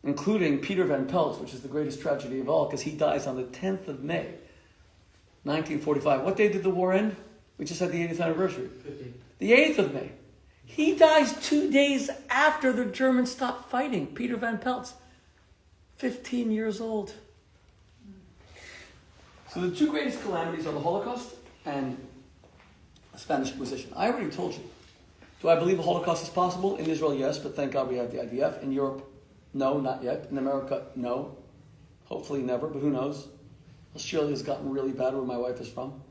Including Peter Van Pelt, which is the greatest tragedy of all, because he dies on the 10th of May, 1945. What day did the war end? We just had the 80th anniversary. 50. The 8th of May. He dies 2 days after the Germans stopped fighting. Peter van Peltz, 15 years old. So the two greatest calamities are the Holocaust and the Spanish Inquisition. I already told you. Do I believe the Holocaust is possible? In Israel, yes, but thank God we have the IDF. In Europe, no, not yet. In America, no. Hopefully never, but who knows? Australia's gotten really bad where my wife is from.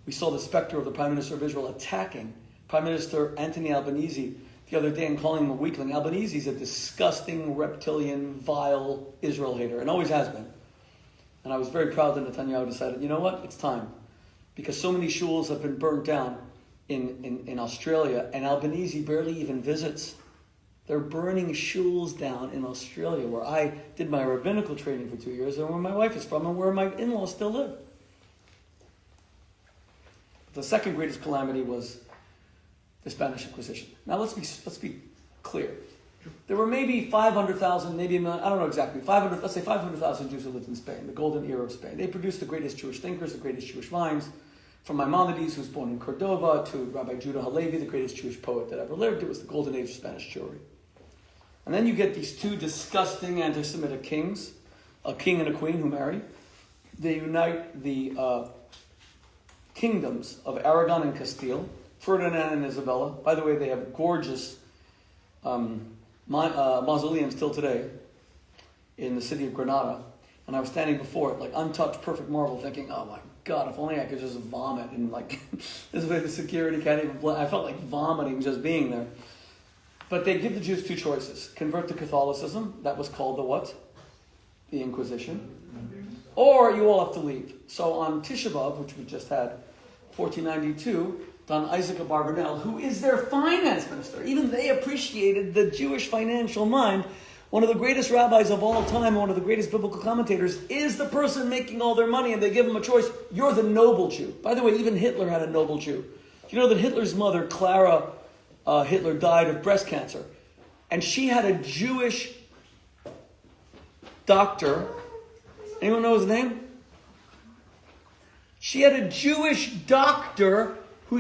We saw the specter of the Prime Minister of Israel attacking Prime Minister Anthony Albanese the other day and calling him a weakling. Albanese is a disgusting, reptilian, vile Israel hater, and always has been. And I was very proud that Netanyahu decided, you know what, it's time. Because so many shuls have been burnt down in Australia, and Albanese barely even visits. They're burning shuls down in Australia, where I did my rabbinical training for 2 years, and where my wife is from, and where my in-laws still live. The second greatest calamity was the Spanish Inquisition. Now let's be clear. There were maybe 500,000, maybe a million, I don't know exactly, 500, let's say 500,000 Jews who lived in Spain, the golden era of Spain. They produced the greatest Jewish thinkers, the greatest Jewish minds, from Maimonides, who was born in Cordova, to Rabbi Judah Halevi, the greatest Jewish poet that ever lived. It was the golden age of Spanish Jewry. And then you get these two disgusting anti-Semitic kings, a king and a queen who marry. They unite the kingdoms of Aragon and Castile, Ferdinand and Isabella. By the way, they have gorgeous mausoleums still today in the city of Granada. And I was standing before it, like untouched, perfect marble, thinking, oh my God, if only I could just vomit. And like, this way the security can't even, I felt like vomiting just being there. But they give the Jews two choices. Convert to Catholicism, that was called the what? The Inquisition. Or you all have to leave. So on Tisha B'Av, which we just had, 1492, Don Isaac Abarbanel, who is their finance minister, even they appreciated the Jewish financial mind. One of the greatest rabbis of all time, one of the greatest biblical commentators, is the person making all their money, and they give him a choice. You're the noble Jew. By the way, even Hitler had a noble Jew. You know that Hitler's mother, Clara Hitler, died of breast cancer. And she had a Jewish doctor. Anyone know his name? She had a Jewish doctor who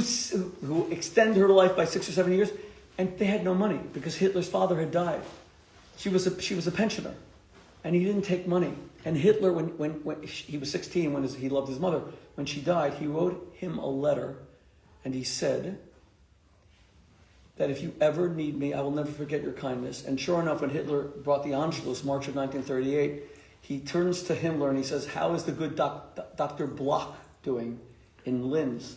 extended her life by 6 or 7 years, and they had no money because Hitler's father had died. She was a pensioner, and he didn't take money. And Hitler, when he was 16, when he loved his mother, when she died, he wrote him a letter, and he said that if you ever need me, I will never forget your kindness. And sure enough, when Hitler brought the Anschluss, March of 1938, he turns to Himmler and he says, how is the good Dr. Bloch doing in Linz?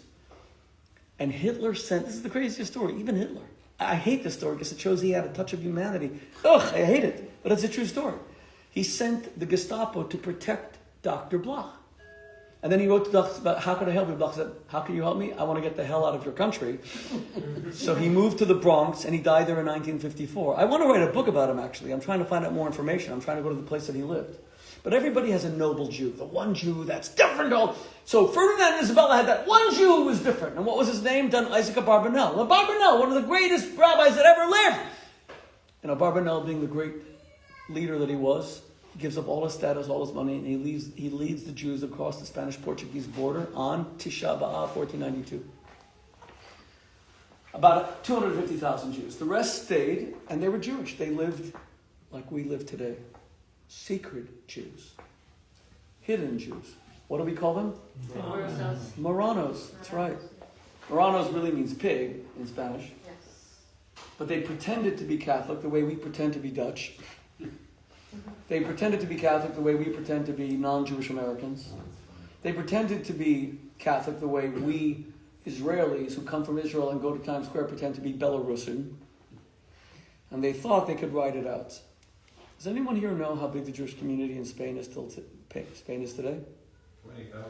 And Hitler sent, this is the craziest story, even Hitler. I hate this story because it shows he had a touch of humanity. Ugh, I hate it, but it's a true story. He sent the Gestapo to protect Dr. Bloch. And then he wrote to Bloch about, how can I help you? Bloch said, how can you help me? I want to get the hell out of your country. So he moved to the Bronx and he died there in 1954. I want to write a book about him, actually. I'm trying to find out more information. I'm trying to go to the place that he lived. But everybody has a noble Jew, the one Jew that's different. So Ferdinand and Isabella had that one Jew who was different. And what was his name? Don Isaac Abarbanel. Abarbanel, one of the greatest rabbis that ever lived. And Abarbanel, being the great leader that he was, he gives up all his status, all his money, and he leads the Jews across the Spanish-Portuguese border on Tisha B'Av, 1492. About 250,000 Jews. The rest stayed, and they were Jewish. They lived like we live today. Secret Jews. Hidden Jews. What do we call them? Marranos. That's right. Marranos really means pig in Spanish. Yes. But they pretended to be Catholic the way we pretend to be Dutch. They pretended to be Catholic the way we pretend to be non-Jewish Americans. They pretended to be Catholic the way we Israelis who come from Israel and go to Times Square pretend to be Belarusian. And they thought they could ride it out. Does anyone here know how big the Jewish community in Spain is Spain is today? 20,000.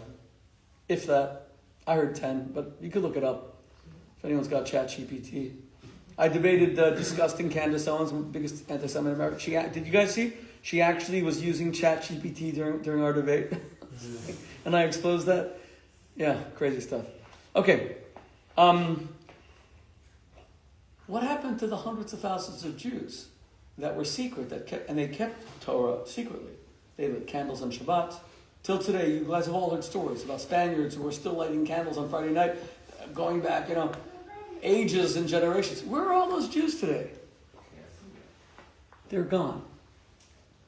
If that. I heard 10, but you could look it up if anyone's got ChatGPT. I debated disgusting Candace Owens, biggest anti-Semite in America. Did you guys see? She actually was using ChatGPT during our debate. And I exposed that. Yeah, crazy stuff. Okay. What happened to the hundreds of thousands of Jews that were secret, they kept Torah secretly? They lit candles on Shabbat. Till today, you guys have all heard stories about Spaniards who were still lighting candles on Friday night, going back, ages and generations. Where are all those Jews today? They're gone.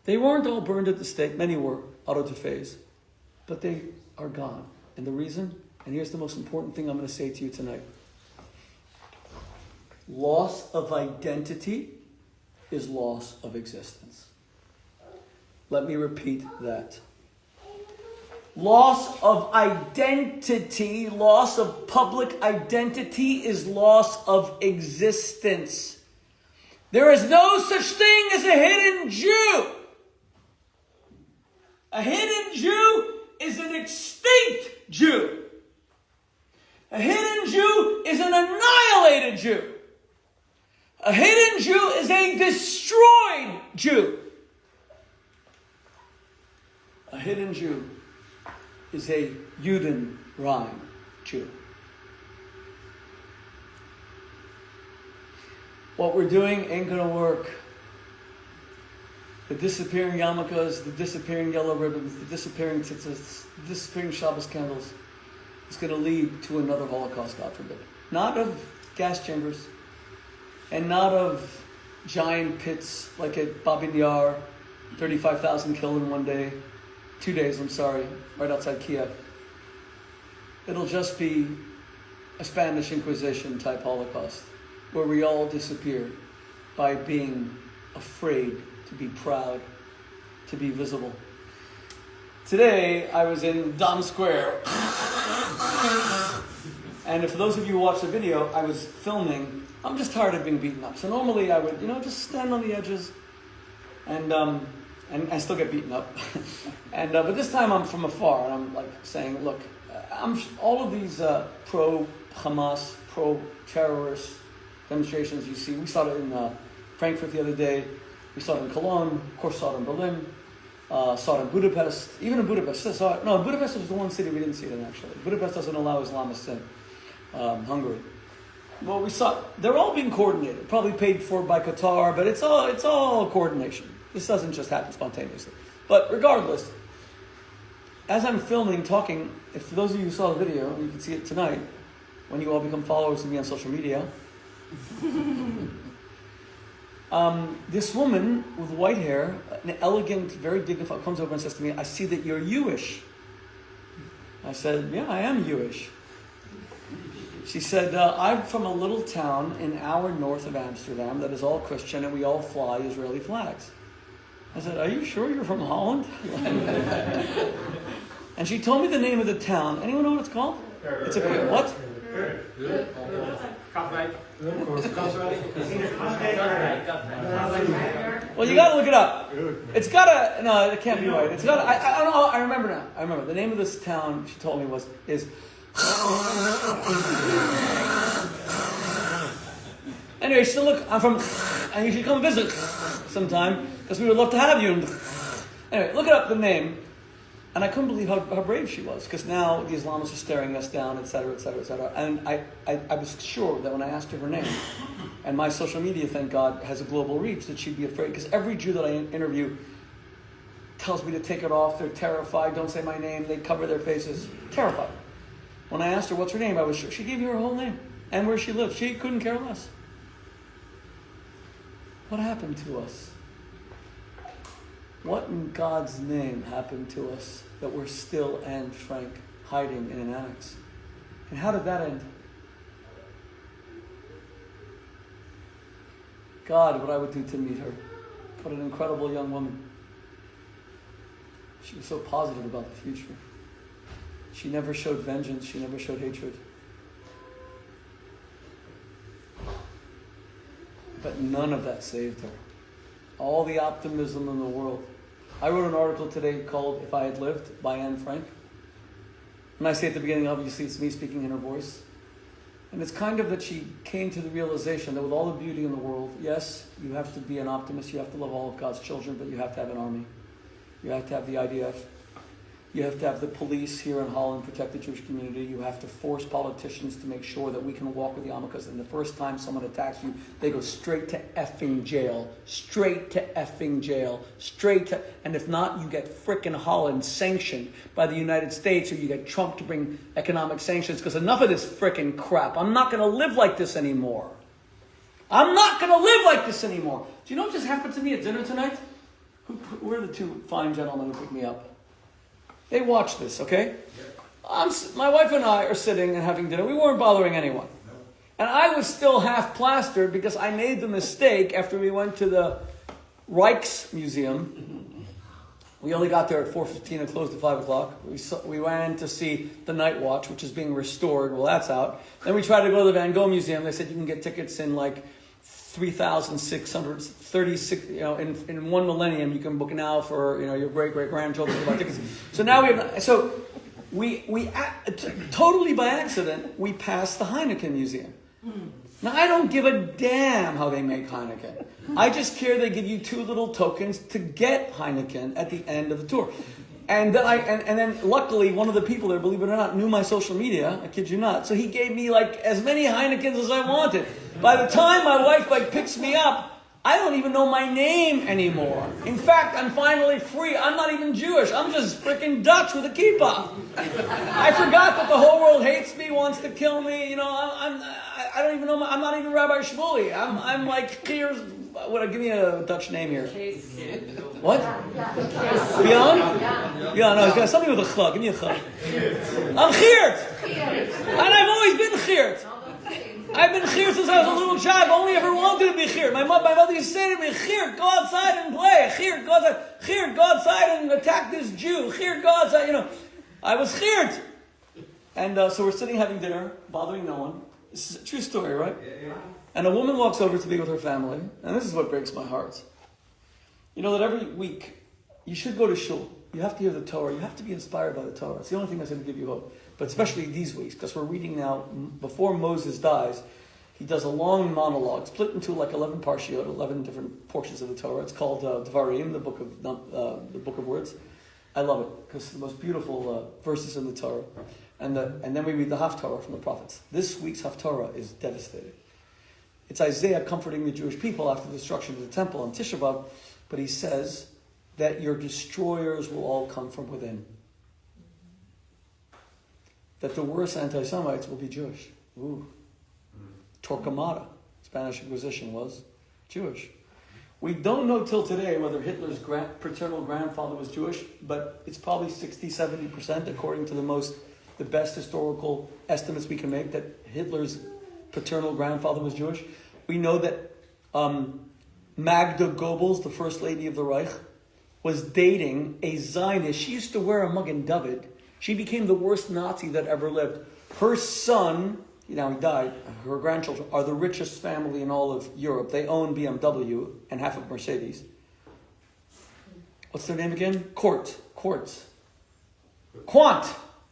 They weren't all burned at the stake. Many were, autodefés. But they are gone. And the reason, and here's the most important thing I'm going to say to you tonight. Loss of identity is loss of existence. Let me repeat that. Loss of identity, loss of public identity is loss of existence. There is no such thing as a hidden Jew. A hidden Jew is an extinct Jew. A hidden Jew is an annihilated Jew. A hidden Jew is a destroyed Jew. A hidden Jew is a Judenrein Jew. What we're doing ain't going to work. The disappearing yarmulkes, the disappearing yellow ribbons, the disappearing tzitzis, the disappearing Shabbos candles is going to lead to another Holocaust, God forbid. Not of gas chambers, and not of giant pits like at Babin Yar, 35,000 killed in 1 day. 2 days, right outside Kiev. It'll just be a Spanish Inquisition type Holocaust, where we all disappear by being afraid to be proud, to be visible. Today, I was in Dam Square. And for those of you who watched the video, I was filming. I'm just tired of being beaten up. So normally I would, just stand on the edges and I still get beaten up. But this time I'm from afar and I'm like saying, look, all of these pro-Hamas, pro-terrorist demonstrations you see, we saw it in Frankfurt the other day, we saw it in Cologne, of course saw it in Berlin, saw it in Budapest, even in Budapest. Budapest was the one city we didn't see it in actually. Budapest doesn't allow Islamists in. Hungary. Well, we saw, they're all being coordinated, probably paid for by Qatar, but it's all coordination. This doesn't just happen spontaneously. But regardless, as I'm filming, talking, if for those of you who saw the video, and you can see it tonight, when you all become followers of me on social media, this woman with white hair, an elegant, very dignified, comes over and says to me, I see that you're Jewish. I said, yeah, I am Jewish. She said, I'm from a little town an hour north of Amsterdam that is all Christian and we all fly Israeli flags. I said, are you sure you're from Holland? And she told me the name of the town. Anyone know what it's called? It's a what? Well, you got to look it up. It's got a no. It can't be right. It's got. I don't know. I remember now. I remember the name of this town. She told me is. Anyway, she said, look, I'm from, and you should come visit sometime because we would love to have you. Anyway, look it up, the name. And I couldn't believe how brave she was, because now the Islamists are staring us down, etc., etc., etc. And I was sure that when I asked her name, and my social media, thank God, has a global reach, that she'd be afraid, because every Jew that I interview tells me to take it off. They're terrified. Don't say my name. They cover their faces. Terrified. When I asked her what's her name, I was sure. She gave me her whole name and where she lived. She couldn't care less. What happened to us? What in God's name happened to us that we're still, Anne Frank, hiding in an annex? And how did that end? God, what I would do to meet her. What an incredible young woman. She was so positive about the future. She never showed vengeance. She never showed hatred. But none of that saved her. All the optimism in the world. I wrote an article today called If I Had Lived by Anne Frank. And I say at the beginning, obviously, it's me speaking in her voice. And it's kind of that she came to the realization that with all the beauty in the world, yes, you have to be an optimist. You have to love all of God's children, but you have to have an army. You have to have the IDF. You have to have the police here in Holland protect the Jewish community. You have to force politicians to make sure that we can walk with the yarmulkes. And the first time someone attacks you, they go straight to effing jail. Straight to effing jail. And if not, you get frickin' Holland sanctioned by the United States, or you get Trump to bring economic sanctions, because enough of this frickin' crap. I'm not going to live like this anymore. Do you know what just happened to me at dinner tonight? Who are the two fine gentlemen who picked me up? They watch this, okay? My wife and I are sitting and having dinner. We weren't bothering anyone. And I was still half plastered because I made the mistake after we went to the Rijksmuseum. We only got there at 4:15 and closed at 5 o'clock. We went to see the Night Watch, which is being restored. Well, that's out. Then we tried to go to the Van Gogh Museum. They said you can get tickets in like 3,636, in one millennium, you can book now for, your great-great-grandchildren to buy tickets. So now we totally by accident, we passed the Heineken Museum. Now, I don't give a damn how they make Heineken. I just care they give you 2 little tokens to get Heineken at the end of the tour. And then luckily, one of the people there, believe it or not, knew my social media. I kid you not. So he gave me like as many Heinekens as I wanted. By the time my wife picks me up, I don't even know my name anymore. In fact, I'm finally free. I'm not even Jewish. I'm just freaking Dutch with a kippah. I forgot that the whole world hates me, wants to kill me. I don't even know. I'm not even Rabbi Shmuley. I'm like here's. Give me a Dutch name here. What? Beyond? Yeah, no, he's got something with a chag. Give me a chag. I'm Geert. And I've always been Geert. I've been Geert since I was a little child. I've only ever wanted to be Geert. My mother used to say to me, Geert, go outside and play. Geert, go outside. Geert, go outside and attack this Jew. Geert, go outside. I was Geert. And so we're sitting having dinner, bothering no one. This is a true story, right? Yeah. And a woman walks over to be with her family, and this is what breaks my heart. You know that every week, you should go to shul. You have to hear the Torah. You have to be inspired by the Torah. It's the only thing that's going to give you hope. But especially these weeks, because we're reading now, before Moses dies, he does a long monologue, split into like 11 parshiot, 11 different portions of the Torah. It's called Dvarim, the book of words. I love it, because it's the most beautiful verses in the Torah. And then we read the Haftarah from the prophets. This week's Haftarah is devastating. It's Isaiah comforting the Jewish people after the destruction of the temple on Tisha B'Av, but he says that your destroyers will all come from within. That the worst anti-Semites will be Jewish. Ooh. Torquemada, Spanish Inquisition, was Jewish. We don't know till today whether Hitler's paternal grandfather was Jewish, but it's probably 60-70% according to the best historical estimates we can make that Hitler's paternal grandfather was Jewish. We know that Magda Goebbels, the first lady of the Reich, was dating a Zionist. She used to wear a Magen David. She became the worst Nazi that ever lived. Her son, he died, her grandchildren are the richest family in all of Europe. They own BMW and half of Mercedes. What's their name again? Quartz. Quant.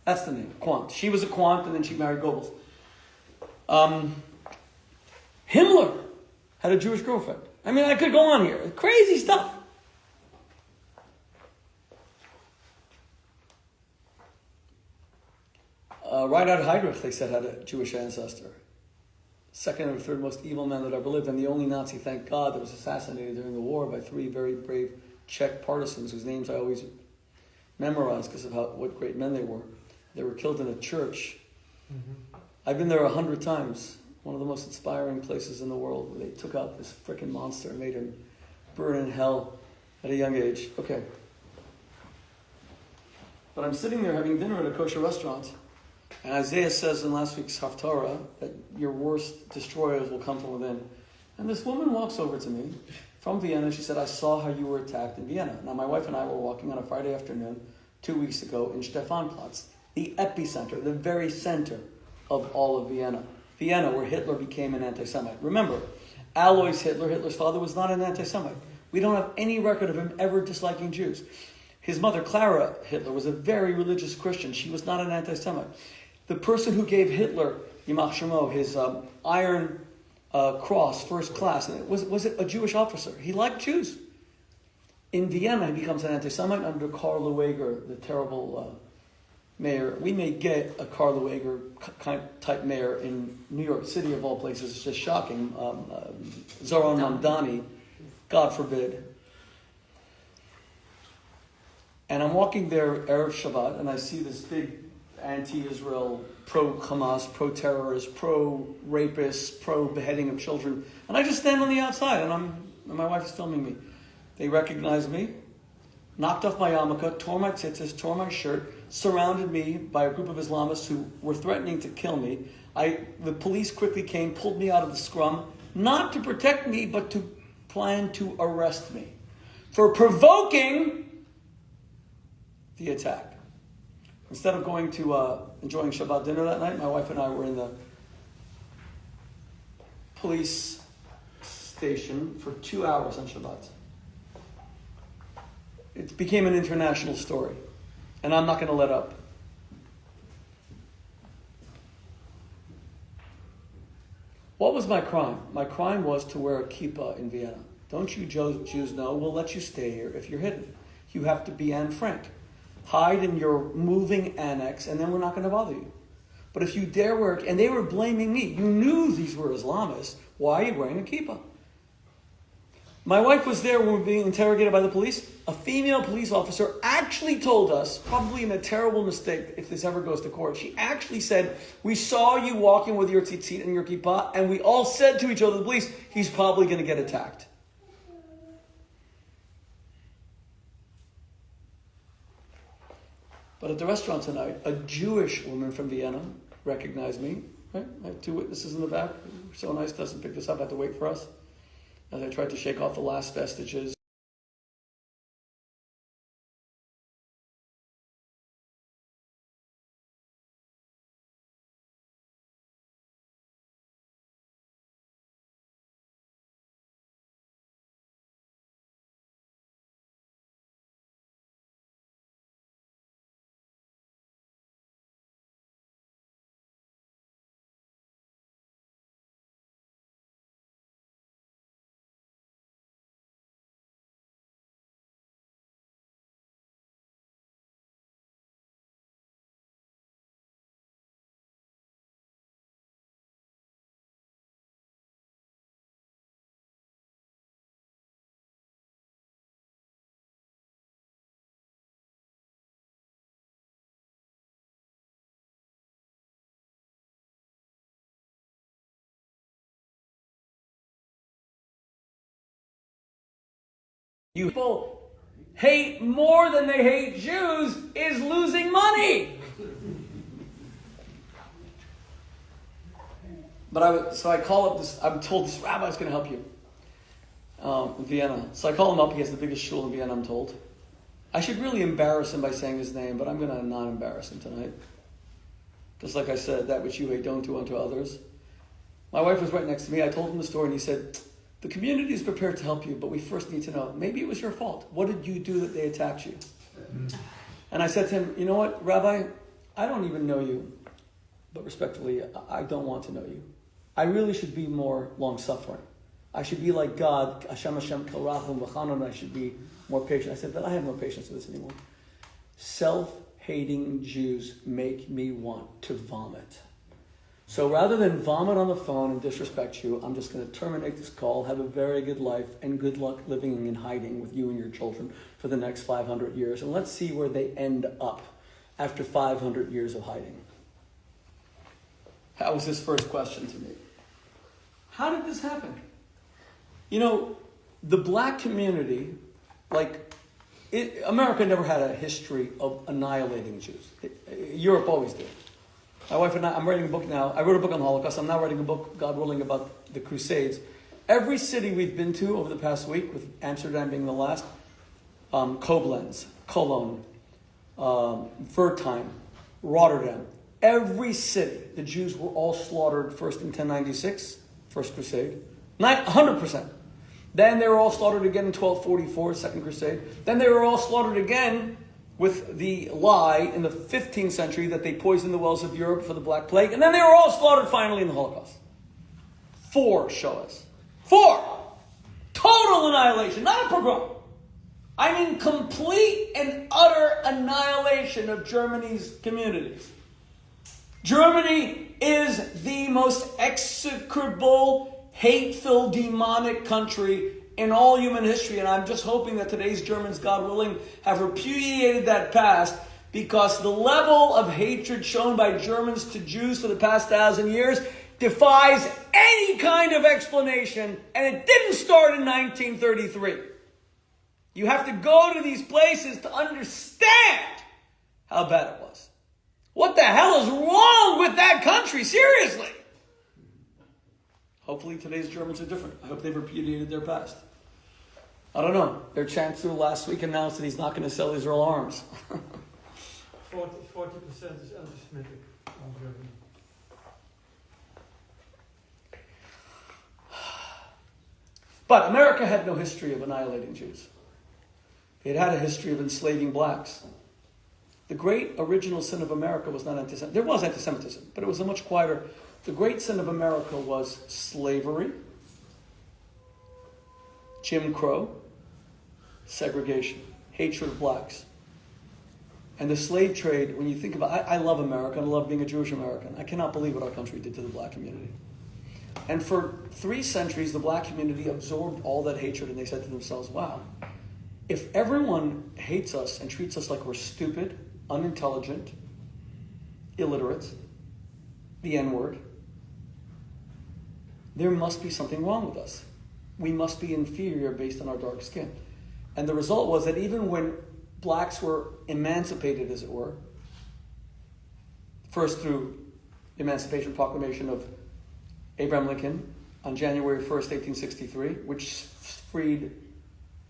That's the name. Quant. She was a Quant and then she married Goebbels. Himmler had a Jewish girlfriend. I mean, I could go on here. Crazy stuff. Reinhard Heydrich, they said, had a Jewish ancestor. Second or third most evil man that ever lived, and the only Nazi, thank God, that was assassinated during the war by 3 very brave Czech partisans whose names I always memorized because of what great men they were. They were killed in a church. Mm-hmm. I've been there 100 times. One of the most inspiring places in the world, where they took out this freaking monster and made him burn in hell at a young age. Okay. But I'm sitting there having dinner at a kosher restaurant, and Isaiah says in last week's Haftarah that your worst destroyers will come from within. And this woman walks over to me from Vienna. She said, I saw how you were attacked in Vienna. Now, my wife and I were walking on a Friday afternoon 2 weeks ago in Stefanplatz, the epicenter, the very center of all of Vienna. Vienna, where Hitler became an anti-Semite. Remember, Alois Hitler, Hitler's father, was not an anti-Semite. We don't have any record of him ever disliking Jews. His mother, Clara Hitler, was a very religious Christian. She was not an anti-Semite. The person who gave Hitler, Yimach Shemo, his Iron Cross, first class, was it a Jewish officer? He liked Jews. In Vienna, he becomes an anti-Semite under Karl Lueger, the terrible mayor. We may get a Karl Lueger type mayor in New York City, of all places. It's just shocking. Zoran Mamdani, God forbid. And I'm walking there Erev Shabbat, and I see this big anti-Israel, pro-Hamas, pro-terrorist, pro-rapist, pro-beheading of children. And I just stand on the outside, and my wife is filming me. They recognized me, knocked off my yarmulke, tore my tzitzis, tore my shirt, surrounded me by a group of Islamists who were threatening to kill me. The police quickly came, pulled me out of the scrum, not to protect me, but to plan to arrest me for provoking the attack. Instead of going to enjoying Shabbat dinner that night, my wife and I were in the police station for 2 hours on Shabbat. It became an international story, and I'm not going to let up. What was my crime? My crime was to wear a kippah in Vienna. Don't you Jews know? We'll let you stay here if you're hidden. You have to be Anne Frank. Hide in your moving annex, and then we're not going to bother you. But if you dare wear, and they were blaming me. You knew these were Islamists. Why are you wearing a kippah? My wife was there when we were being interrogated by the police. A female police officer actually told us, probably in a terrible mistake if this ever goes to court, she actually said, we saw you walking with your tzitzit and your kippah, and we all said to each other, the police, he's probably going to get attacked. But at the restaurant tonight, a Jewish woman from Vienna recognized me. Right? I have 2 witnesses in the back. So nice doesn't pick this up, had to wait for us. As I tried to shake off the last vestiges. You people hate more than they hate Jews is losing money. But I call up this, I'm told this rabbi's going to help you in Vienna. So I call him up, he has the biggest shul in Vienna, I'm told. I should really embarrass him by saying his name, but I'm going to not embarrass him tonight. Just like I said, that which you hate, don't do unto others. My wife was right next to me, I told him the story and he said, the community is prepared to help you, but we first need to know, maybe it was your fault. What did you do that they attacked you? And I said to him, you know what, Rabbi, I don't even know you, but respectfully, I don't want to know you. I really should be more long-suffering. I should be like God, Hashem Kol Rachum V'Chanan, I should be more patient. I said, but I have no patience with this anymore. Self-hating Jews make me want to vomit. So rather than vomit on the phone and disrespect you, I'm just going to terminate this call, have a very good life, and good luck living in hiding with you and your children for the next 500 years. And let's see where they end up after 500 years of hiding. That was his first question to me. How did this happen? You know, the black community, America never had a history of annihilating Jews. Europe always did. My wife and I'm writing a book now. I wrote a book on the Holocaust. I'm now writing a book, God willing, about the Crusades. Every city we've been to over the past week, with Amsterdam being the last, Koblenz, Cologne, Wertheim, Rotterdam. Every city, the Jews were all slaughtered first in 1096, First Crusade, 100%. Then they were all slaughtered again in 1244, Second Crusade. Then they were all slaughtered again with the lie in the 15th century that they poisoned the wells of Europe for the Black Plague. And then they were all slaughtered finally in the Holocaust. 4 show us. 4! Total annihilation, not a pogrom. I mean complete and utter annihilation of Germany's communities. Germany is the most execrable, hate-filled, demonic country in all human history. And I'm just hoping that today's Germans, God willing, have repudiated that past, because the level of hatred shown by Germans to Jews for the past 1,000 years defies any kind of explanation. And it didn't start in 1933. You have to go to these places to understand how bad it was. What the hell is wrong with that country? Seriously. Hopefully today's Germans are different. I hope they've repudiated their past. I don't know. Their chancellor last week announced that he's not going to sell Israel arms. 40% is anti-Semitic in Germany. But America had no history of annihilating Jews. It had a history of enslaving blacks. The great original sin of America was not anti-Semitism. There was anti-Semitism, but it was a much quieter. The great sin of America was slavery, Jim Crow, segregation, hatred of blacks. And the slave trade, when you think about, I love America, and I love being a Jewish American. I cannot believe what our country did to the black community. And for 3 centuries, the black community absorbed all that hatred, and they said to themselves, wow, if everyone hates us and treats us like we're stupid, unintelligent, illiterate, the N-word, there must be something wrong with us. We must be inferior based on our dark skin. And the result was that even when blacks were emancipated, as it were, first through the Emancipation Proclamation of Abraham Lincoln on January 1st, 1863, which freed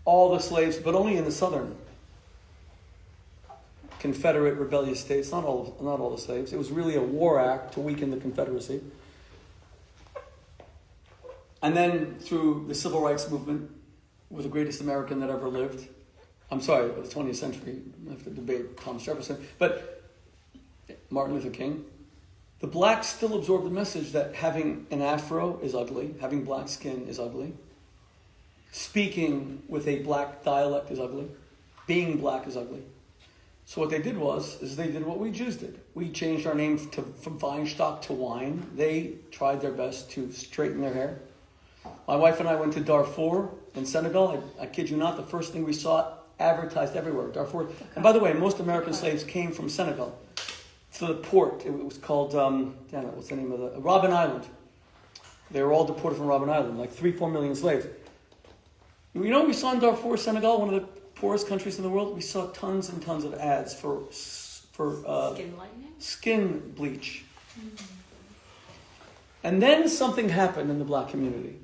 all the slaves, but only in the southern Confederate rebellious states, not all the slaves. It was really a war act to weaken the Confederacy. And then through the Civil Rights Movement, with the greatest American that ever lived, I'm sorry, the 20th century, I have to debate Thomas Jefferson, but Martin Luther King, the blacks still absorbed the message that having an afro is ugly, having black skin is ugly, speaking with a black dialect is ugly, being black is ugly. So what they did is they did what we Jews did. We changed our name from Weinstock to Wine. They tried their best to straighten their hair. My wife and I went to Darfur in Senegal. I kid you not, the first thing we saw advertised everywhere, Darfur. And by the way, most American slaves came from Senegal. To the port, it was called, what's the name of the, Robben Island. They were all deported from Robben Island, like 3-4 million slaves. You know what we saw in Darfur, Senegal, one of the poorest countries in the world? We saw tons and tons of ads for skin lightening? Skin bleach. Mm-hmm. And then something happened in the black community.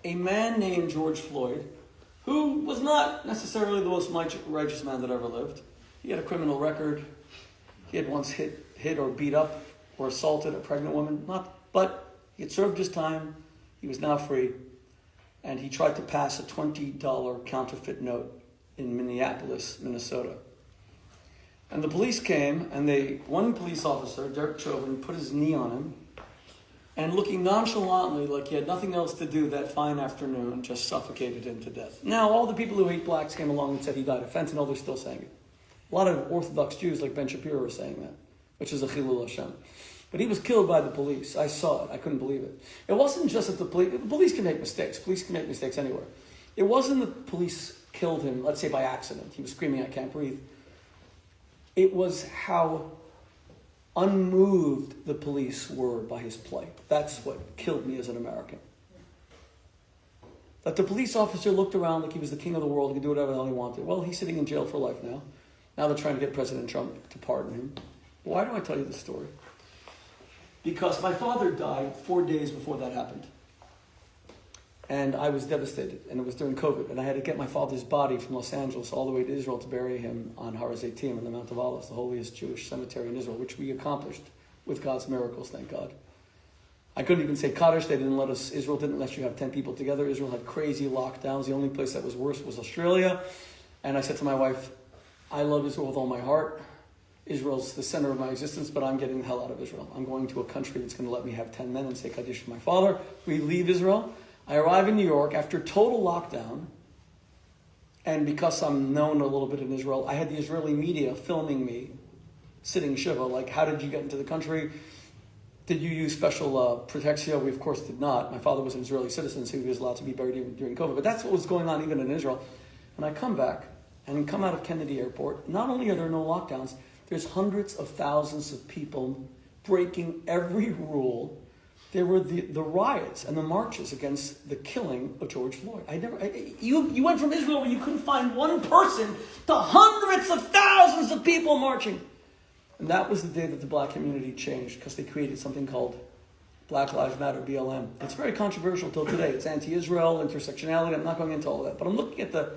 A man named George Floyd, who was not necessarily the most righteous man that ever lived. He had a criminal record. He had once hit or beat up or assaulted a pregnant woman. But he had served his time. He was now free. And he tried to pass a $20 counterfeit note in Minneapolis, Minnesota. And the police came, and one police officer, Derek Chauvin, put his knee on him, and looking nonchalantly like he had nothing else to do that fine afternoon, just suffocated him to death. Now, all the people who hate blacks came along and said he died of fentanyl. They're still saying it. A lot of Orthodox Jews like Ben Shapiro are saying that, which is a chilul Hashem. But he was killed by the police. I saw it. I couldn't believe it. It wasn't just that the police can make mistakes. Police can make mistakes anywhere. It wasn't the police killed him, let's say by accident. He was screaming, "I can't breathe." It was how unmoved the police were by his plight. That's what killed me as an American. That the police officer looked around like he was the king of the world, he could do whatever the hell he wanted. Well, he's sitting in jail for life now. Now they're trying to get President Trump to pardon him. Why do I tell you this story? Because my father died 4 days before that happened. And I was devastated, and it was during COVID, and I had to get my father's body from Los Angeles all the way to Israel to bury him on Har HaZeitim on the Mount of Olives, the holiest Jewish cemetery in Israel, which we accomplished with God's miracles, thank God. I couldn't even say Kaddish. Israel didn't let you have 10 people together. Israel had crazy lockdowns. The only place that was worse was Australia. And I said to my wife, I love Israel with all my heart. Israel's the center of my existence, but I'm getting the hell out of Israel. I'm going to a country that's going to let me have 10 men and say Kaddish for my father. We leave Israel. I arrive in New York after total lockdown, And because I'm known a little bit in Israel, I had the Israeli media filming me sitting Shiva, like, how did you get into the country? Did you use special protection? We, of course, did not. My father was an Israeli citizen, so he was allowed to be buried during COVID. But that's what was going on even in Israel. When I come back and come out of Kennedy Airport, not only are there no lockdowns, there's hundreds of thousands of people breaking every rule. There were the riots and the marches against the killing of George Floyd. You went from Israel where you couldn't find one person to hundreds of thousands of people marching. And that was the day that the black community changed, because they created something called Black Lives Matter, BLM. It's very controversial till today. It's anti-Israel, intersectionality. I'm not going into all that. But I'm looking at the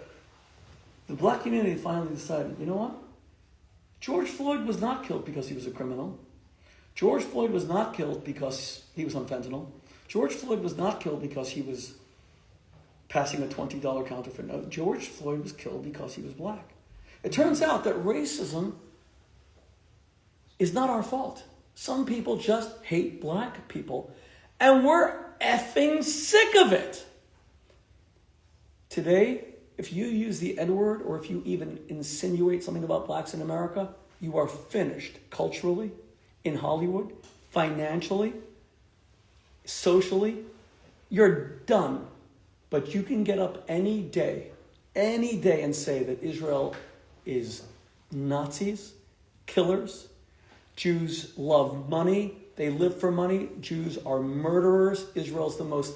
black community finally decided, you know what? George Floyd was not killed because he was a criminal. George Floyd was not killed because he was on fentanyl. George Floyd was not killed because he was passing a $20 counterfeit note. George Floyd was killed because he was black. It turns out that racism is not our fault. Some people just hate black people, and we're effing sick of it. Today, if you use the N-word, or if you even insinuate something about blacks in America, you are finished culturally, in Hollywood, financially, socially. You're done. But you can get up any day and say that Israel is Nazis, killers. Jews love money. They live for money. Jews are murderers. Israel's the most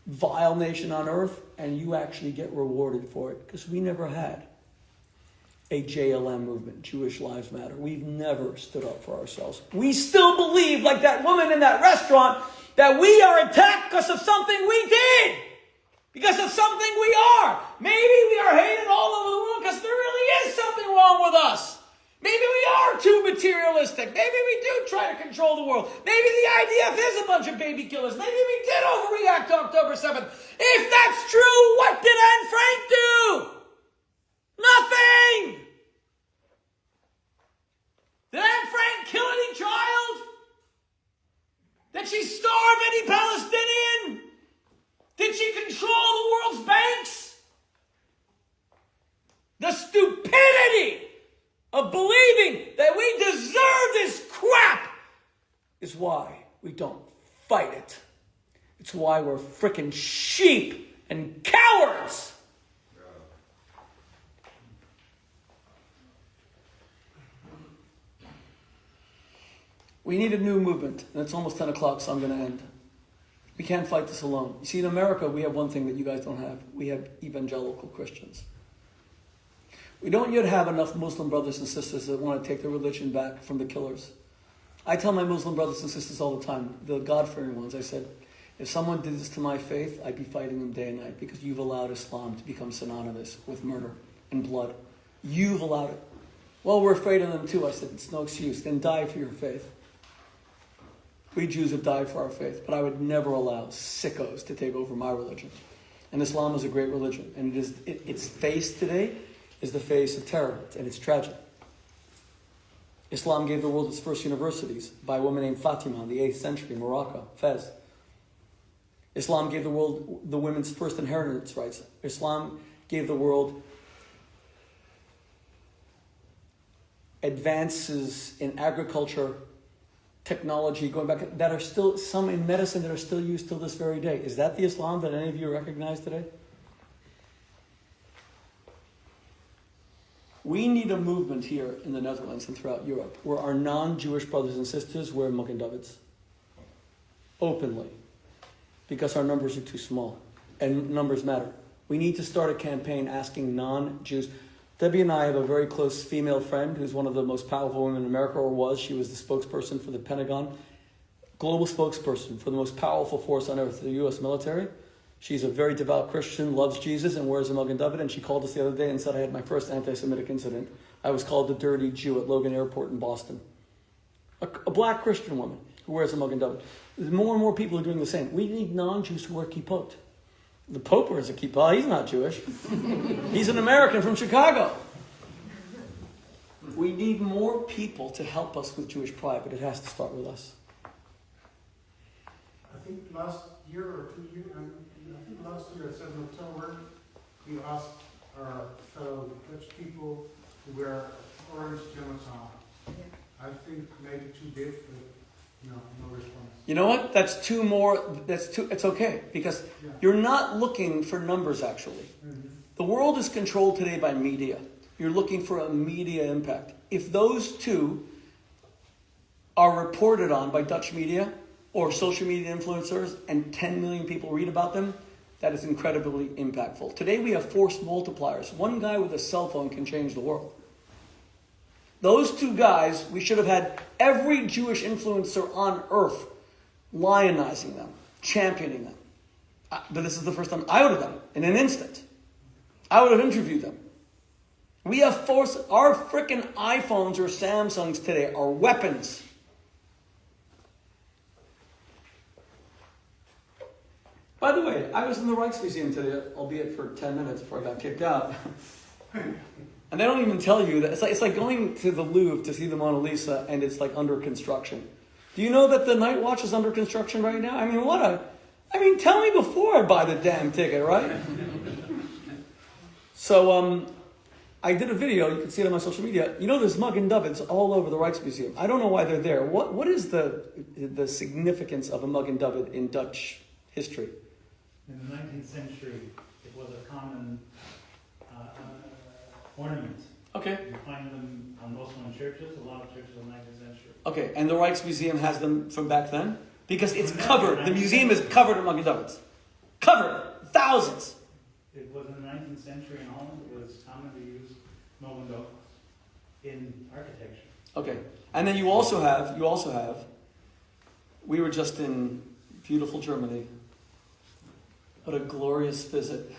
vile nation on earth, and you actually get rewarded for it, because we never had a JLM movement, Jewish Lives Matter. We've never stood up for ourselves. We still believe, like that woman in that restaurant, that we are attacked because of something we did, because of something we are. Maybe we are hated all over the world because there really is something wrong with us. Maybe we are too materialistic. Maybe we do try to control the world. Maybe the IDF is a bunch of baby killers. Maybe we did overreact to October 7th. If that's true, what did Anne Frank do? Nothing! Did Anne Frank kill any child? Did she starve any Palestinian? Did she control the world's banks? The stupidity of believing that we deserve this crap is why we don't fight it. It's why we're frickin' sheep and cowards. We need a new movement, and it's almost 10 o'clock, so I'm going to end. We can't fight this alone. You see, in America, we have one thing that you guys don't have. We have evangelical Christians. We don't yet have enough Muslim brothers and sisters that want to take their religion back from the killers. I tell my Muslim brothers and sisters all the time, the God-fearing ones, I said, if someone did this to my faith, I'd be fighting them day and night, because you've allowed Islam to become synonymous with murder and blood. You've allowed it. Well, we're afraid of them too. I said, it's no excuse. Then die for your faith. We Jews have died for our faith, but I would never allow sickos to take over my religion. And Islam is a great religion, and its face today is the face of terror, and it's tragic. Islam gave the world its first universities by a woman named Fatima in the 8th century in Morocco, Fez. Islam gave the world the women's first inheritance rights. Islam gave the world advances in agriculture, technology, going back, that are still, some in medicine that are still used till this very day. Is that the Islam that any of you recognize today? We need a movement here in the Netherlands and throughout Europe where our non-Jewish brothers and sisters wear Magen Davids openly, because our numbers are too small and numbers matter. We need to start a campaign asking non-Jews. Debbie and I have a very close female friend who's one of the most powerful women in America, or was. She was the spokesperson for the Pentagon, global spokesperson for the most powerful force on earth, the U.S. military. She's a very devout Christian, loves Jesus, and wears a Magen David. And she called us the other day and said, I had my first anti-Semitic incident. I was called the dirty Jew at Logan Airport in Boston. A black Christian woman who wears a Magen David. More and more people are doing the same. We need non-Jews who wear kippot. The Pope wears a kippah. He's not Jewish. He's an American from Chicago. We need more people to help us with Jewish pride, but it has to start with us. I think last year or 2 years, I think last year, it said in October, we asked our fellow Dutch people who wear orange jonathan. I think maybe too big, but no response. You know what? It's okay, because you're not looking for numbers, actually. Mm-hmm. The world is controlled today by media. You're looking for a media impact. If those two are reported on by Dutch media or social media influencers and 10 million people read about them, that is incredibly impactful. Today we have force multipliers. One guy with a cell phone can change the world. Those two guys, we should have had every Jewish influencer on earth lionizing them, championing them. But this is the first time I would have done it in an instant. I would have interviewed them. We have force. Our freaking iPhones or Samsungs today are weapons. By the way, I was in the Rijksmuseum today, albeit for 10 minutes before I got kicked out. And they don't even tell you that. It's like going to the Louvre to see the Mona Lisa and it's like under construction. Do you know that the Night Watch is under construction right now? Tell me before I buy the damn ticket, right? So, I did a video, you can see it on my social media. You know, there's Magen Davids all over the Rijksmuseum. I don't know why they're there. What is the significance of a Magen David in Dutch history? In the 19th century, it was a common ornament. Okay. You find them also in churches, a lot of churches in the 19th century. Okay, and the Rijksmuseum has them from back then? Because it's covered. The museum is covered in Magen Davids. Covered. Thousands. It was in the 19th century in Holland. It was common to use Magen Davids in architecture. Okay, and then you also have, we were just in beautiful Germany. What a glorious visit.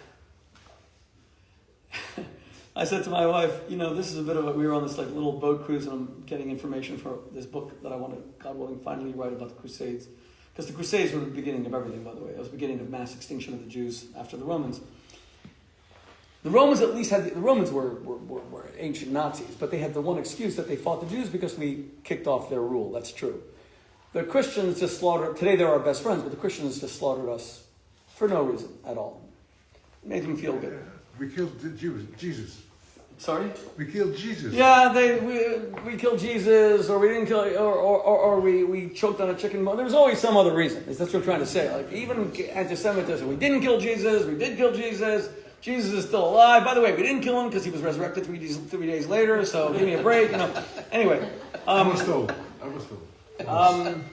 I said to my wife, this is a bit of we were on this like little boat cruise and I'm getting information for this book that I want to, God willing, finally write about the Crusades. Because the Crusades were the beginning of everything, by the way. It was the beginning of mass extinction of the Jews after the Romans. The Romans at least the Romans were ancient Nazis, but they had the one excuse that they fought the Jews because we kicked off their rule. That's true. The Christians just slaughtered, today they're our best friends, but the Christians just slaughtered us for no reason at all. Made them feel good. We killed the Jews, Jesus. Sorry? We killed Jesus. Yeah, we killed Jesus, or we didn't kill, or we choked on a chicken bone. There's always some other reason. That's what I'm trying to say. Like even anti-Semitism, we didn't kill Jesus. We did kill Jesus. Jesus is still alive. By the way, we didn't kill him because he was resurrected 3 days later. So give me a break. Anyway, I was told. Now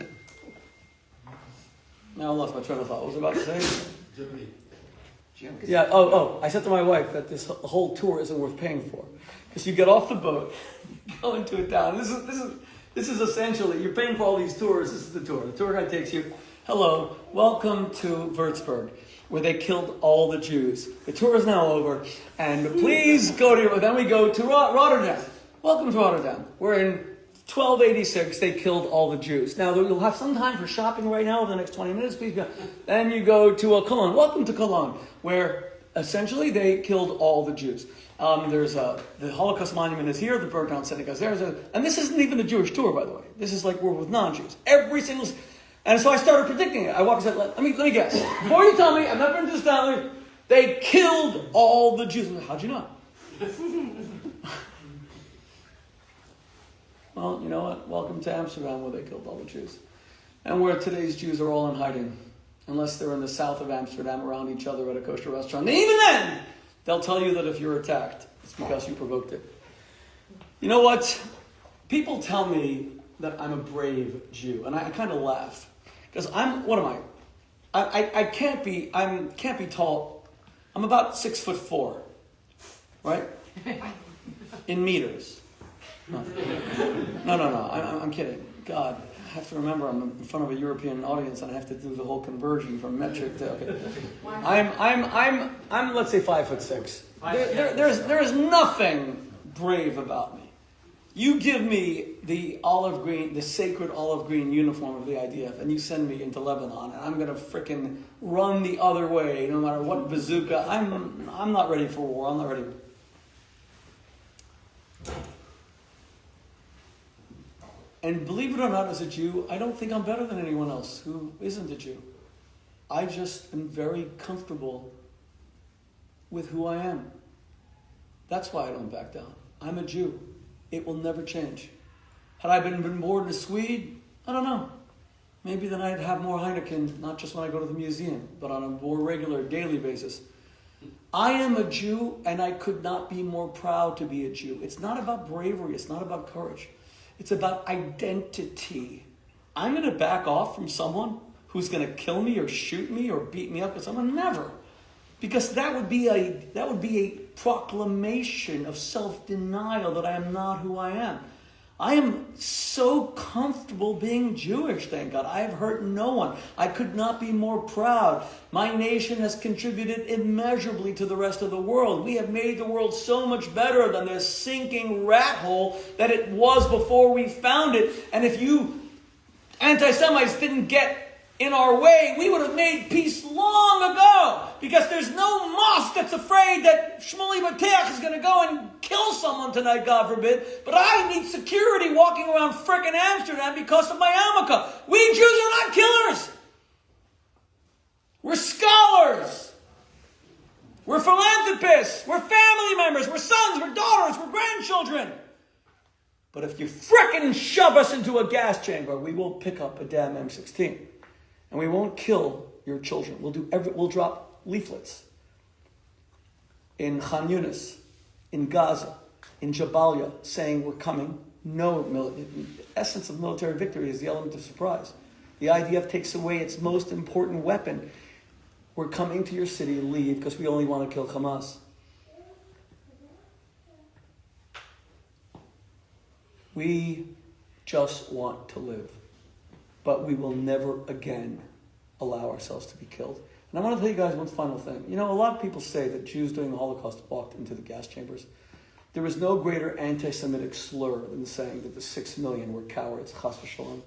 I lost my train of thought. What was I about to say? Germany. Yeah, I said to my wife that this whole tour isn't worth paying for. Because you get off the boat, go into a town. This is essentially, you're paying for all these tours. This is the tour. The tour guide takes you, hello, welcome to Würzburg, where they killed all the Jews. The tour is now over, and please go to then we go to Rotterdam. Welcome to Rotterdam. We're in 1286, they killed all the Jews. Now, you'll have some time for shopping right now over the next 20 minutes. Please go. Then you go to Cologne. Welcome to Cologne, where essentially they killed all the Jews. The Holocaust monument is here. The burnt down synagogue is there. And this isn't even a Jewish tour, by the way. This is like we're with non-Jews. Every single... And so I started predicting it. I walked and said, let me guess. Before you tell me, I've never been to this town. They killed all the Jews. How'd you know? Well, you know what? Welcome to Amsterdam, where they killed all the Jews. And where today's Jews are all in hiding. Unless they're in the south of Amsterdam around each other at a kosher restaurant. And even then, they'll tell you that if you're attacked, it's because you provoked it. You know what? People tell me that I'm a brave Jew. And I kind of laugh. Because what am I? I can't be tall. I'm about 6'4", right? In meters. No. I'm kidding. God, I have to remember I'm in front of a European audience and I have to do the whole conversion from metric to. Okay. I'm let's say 5'6". There is nothing brave about me. You give me the olive green, the sacred olive green uniform of the IDF, and you send me into Lebanon, and I'm gonna frickin' run the other way, no matter what bazooka. I'm not ready for war. I'm not ready. And believe it or not, as a Jew, I don't think I'm better than anyone else who isn't a Jew. I just am very comfortable with who I am. That's why I don't back down. I'm a Jew. It will never change. Had I been born a Swede, I don't know. Maybe then I'd have more Heineken, not just when I go to the museum, but on a more regular, daily basis. I am a Jew, and I could not be more proud to be a Jew. It's not about bravery. It's not about courage. It's about identity. I'm going to back off from someone who's going to kill me or shoot me or beat me up with someone? Never. Because that would be a proclamation of self-denial that I am not who I am. I am so comfortable being Jewish, thank God. I have hurt no one. I could not be more proud. My nation has contributed immeasurably to the rest of the world. We have made the world so much better than the sinking rat hole that it was before we found it. And if you anti-Semites didn't get in our way, we would have made peace long ago. Because there's no mosque that's afraid that Shmuley Boteach is going to go and kill someone tonight, God forbid. But I need security walking around frickin' Amsterdam because of my yarmulke. We Jews are not killers. We're scholars. We're philanthropists. We're family members. We're sons. We're daughters. We're grandchildren. But if you frickin' shove us into a gas chamber, we will pick up a damn M16. And we won't kill your children. We'll drop leaflets in Khan Yunis, in Gaza, in Jabalia, saying we're coming. The essence of military victory is the element of surprise. The IDF takes away its most important weapon. We're coming to your city, leave, because we only want to kill Hamas. We just want to live. But we will never again allow ourselves to be killed. And I want to tell you guys one final thing. You know, a lot of people say that Jews during the Holocaust walked into the gas chambers. There was no greater anti-Semitic slur than saying that the 6 million were cowards, chas v'shalom.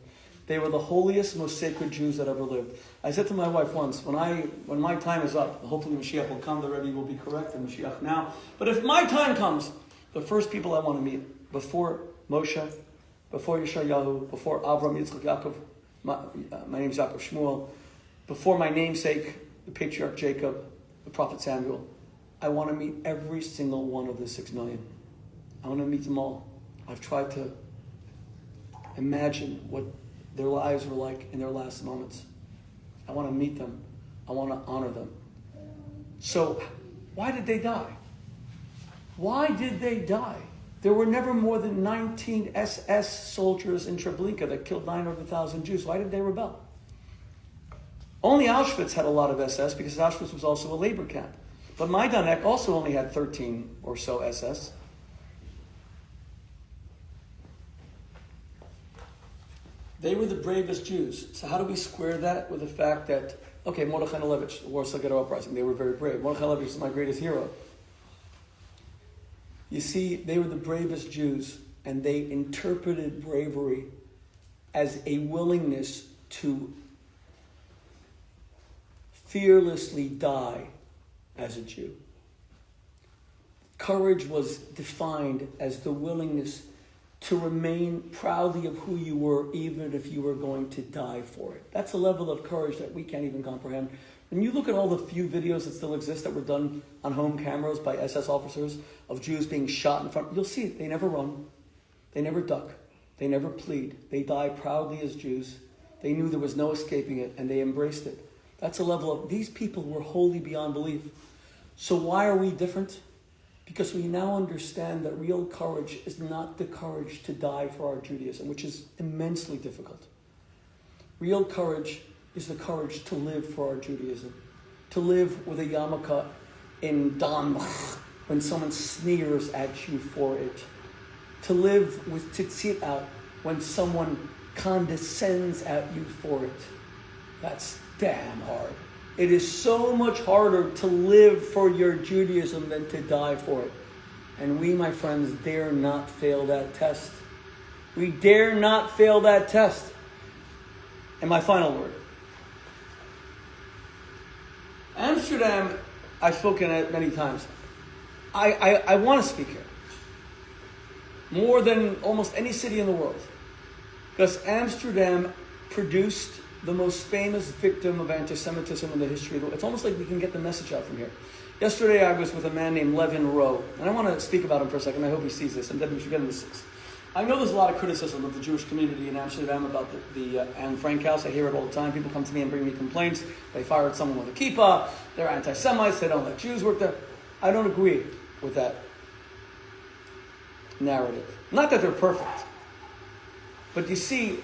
They were the holiest, most sacred Jews that ever lived. I said to my wife once, when my time is up, hopefully Mashiach will come, the Rebbe will be correct, and Mashiach now. But if my time comes, the first people I want to meet, before Moshe, before Yeshayahu, before Avram, Yitzchak, Yaakov, my name is Rabbi Shmuley. Before my namesake, the patriarch Jacob, the prophet Samuel, I want to meet every single one of the 6 million. I want to meet them all. I've tried to imagine what their lives were like in their last moments. I want to meet them. I want to honor them. So, why did they die? Why did they die? There were never more than 19 SS soldiers in Treblinka that killed 900,000 Jews. Why did they rebel? Only Auschwitz had a lot of SS because Auschwitz was also a labor camp. But Majdanek also only had 13 or so SS. They were the bravest Jews. So how do we square that with the fact that, okay, Mordechai Levitch, the Warsaw Ghetto Uprising, they were very brave. Mordechai Levitch is my greatest hero. You see, they were the bravest Jews, and they interpreted bravery as a willingness to fearlessly die as a Jew. Courage was defined as the willingness to remain proudly of who you were, even if you were going to die for it. That's a level of courage that we can't even comprehend. When you look at all the few videos that still exist that were done on home cameras by SS officers of Jews being shot in front, you'll see it. They never run. They never duck. They never plead. They die proudly as Jews. They knew there was no escaping it, and they embraced it. That's a level of, these people were holy beyond belief. So why are we different? Because we now understand that real courage is not the courage to die for our Judaism, which is immensely difficult. Real courage is the courage to live for our Judaism. To live with a yarmulke in Damach when someone sneers at you for it. To live with tzitzit out when someone condescends at you for it. That's damn hard. It is so much harder to live for your Judaism than to die for it. And we, my friends, dare not fail that test. We dare not fail that test. And my final word. Amsterdam, I've spoken at many times. I want to speak here. More than almost any city in the world. Because Amsterdam produced the most famous victim of anti-Semitism in the history of the world. It's almost like we can get the message out from here. Yesterday I was with a man named Levin Rowe, and I want to speak about him for a second. I hope he sees this, and then we should get into this. I know there's a lot of criticism of the Jewish community in Amsterdam about the Anne Frank house. I hear it all the time. People come to me and bring me complaints. They fired someone with a kippah. They're anti-Semites. They don't let Jews work there. I don't agree with that narrative. Not that they're perfect. But you see,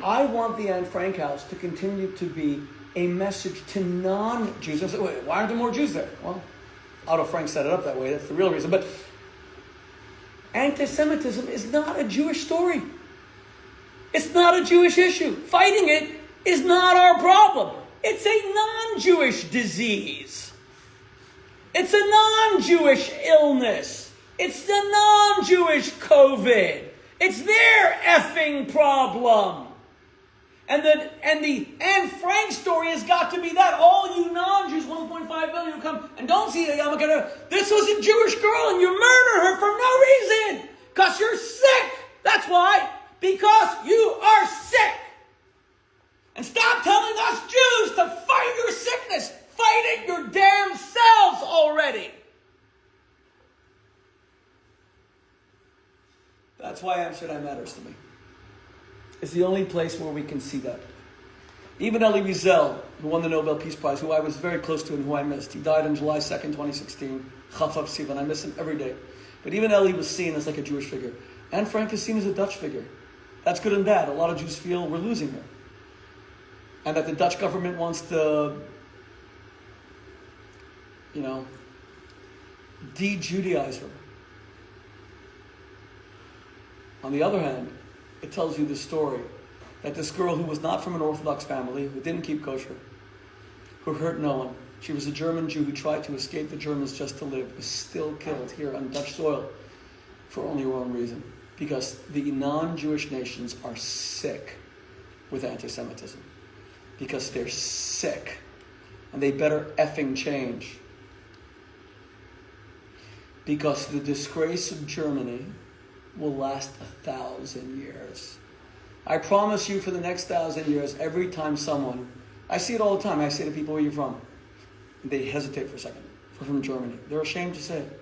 I want the Anne Frank house to continue to be a message to non-Jews. I say, wait, why aren't there more Jews there? Well, Otto Frank set it up that way. That's the real reason. But anti-Semitism is not a Jewish story. It's not a Jewish issue. Fighting it is not our problem. It's a non-Jewish disease. It's a non-Jewish illness. It's the non-Jewish COVID. It's their effing problem. And the Anne Frank story has got to be that. All you non-Jews, 1.5 million who come and don't see the yarmulke, this was a Jewish girl and you murder her for no reason. Because you're sick. That's why. Because you are sick. And stop telling us Jews to fight your sickness. Fight it your damn selves already. That's why Amsterdam matters to me. It's the only place where we can see that. Even Elie Wiesel, who won the Nobel Peace Prize, who I was very close to and who I missed. He died on July 2nd, 2016. Chafaf Sivan. I miss him every day. But even Elie was seen as like a Jewish figure. Anne Frank is seen as a Dutch figure. That's good and bad. A lot of Jews feel we're losing her. And that the Dutch government wants to, de-Judaize her. On the other hand, it tells you the story that this girl who was not from an Orthodox family, who didn't keep kosher, who hurt no one, she was a German Jew who tried to escape the Germans just to live, was still killed here on Dutch soil for only one reason. Because the non-Jewish nations are sick with anti-Semitism. Because they're sick. And they better effing change. Because the disgrace of Germany will last 1,000 years. I promise you for the next 1,000 years, every time someone, I see it all the time, I say to people, where are you from? And they hesitate for a second. We're from Germany. They're ashamed to say it.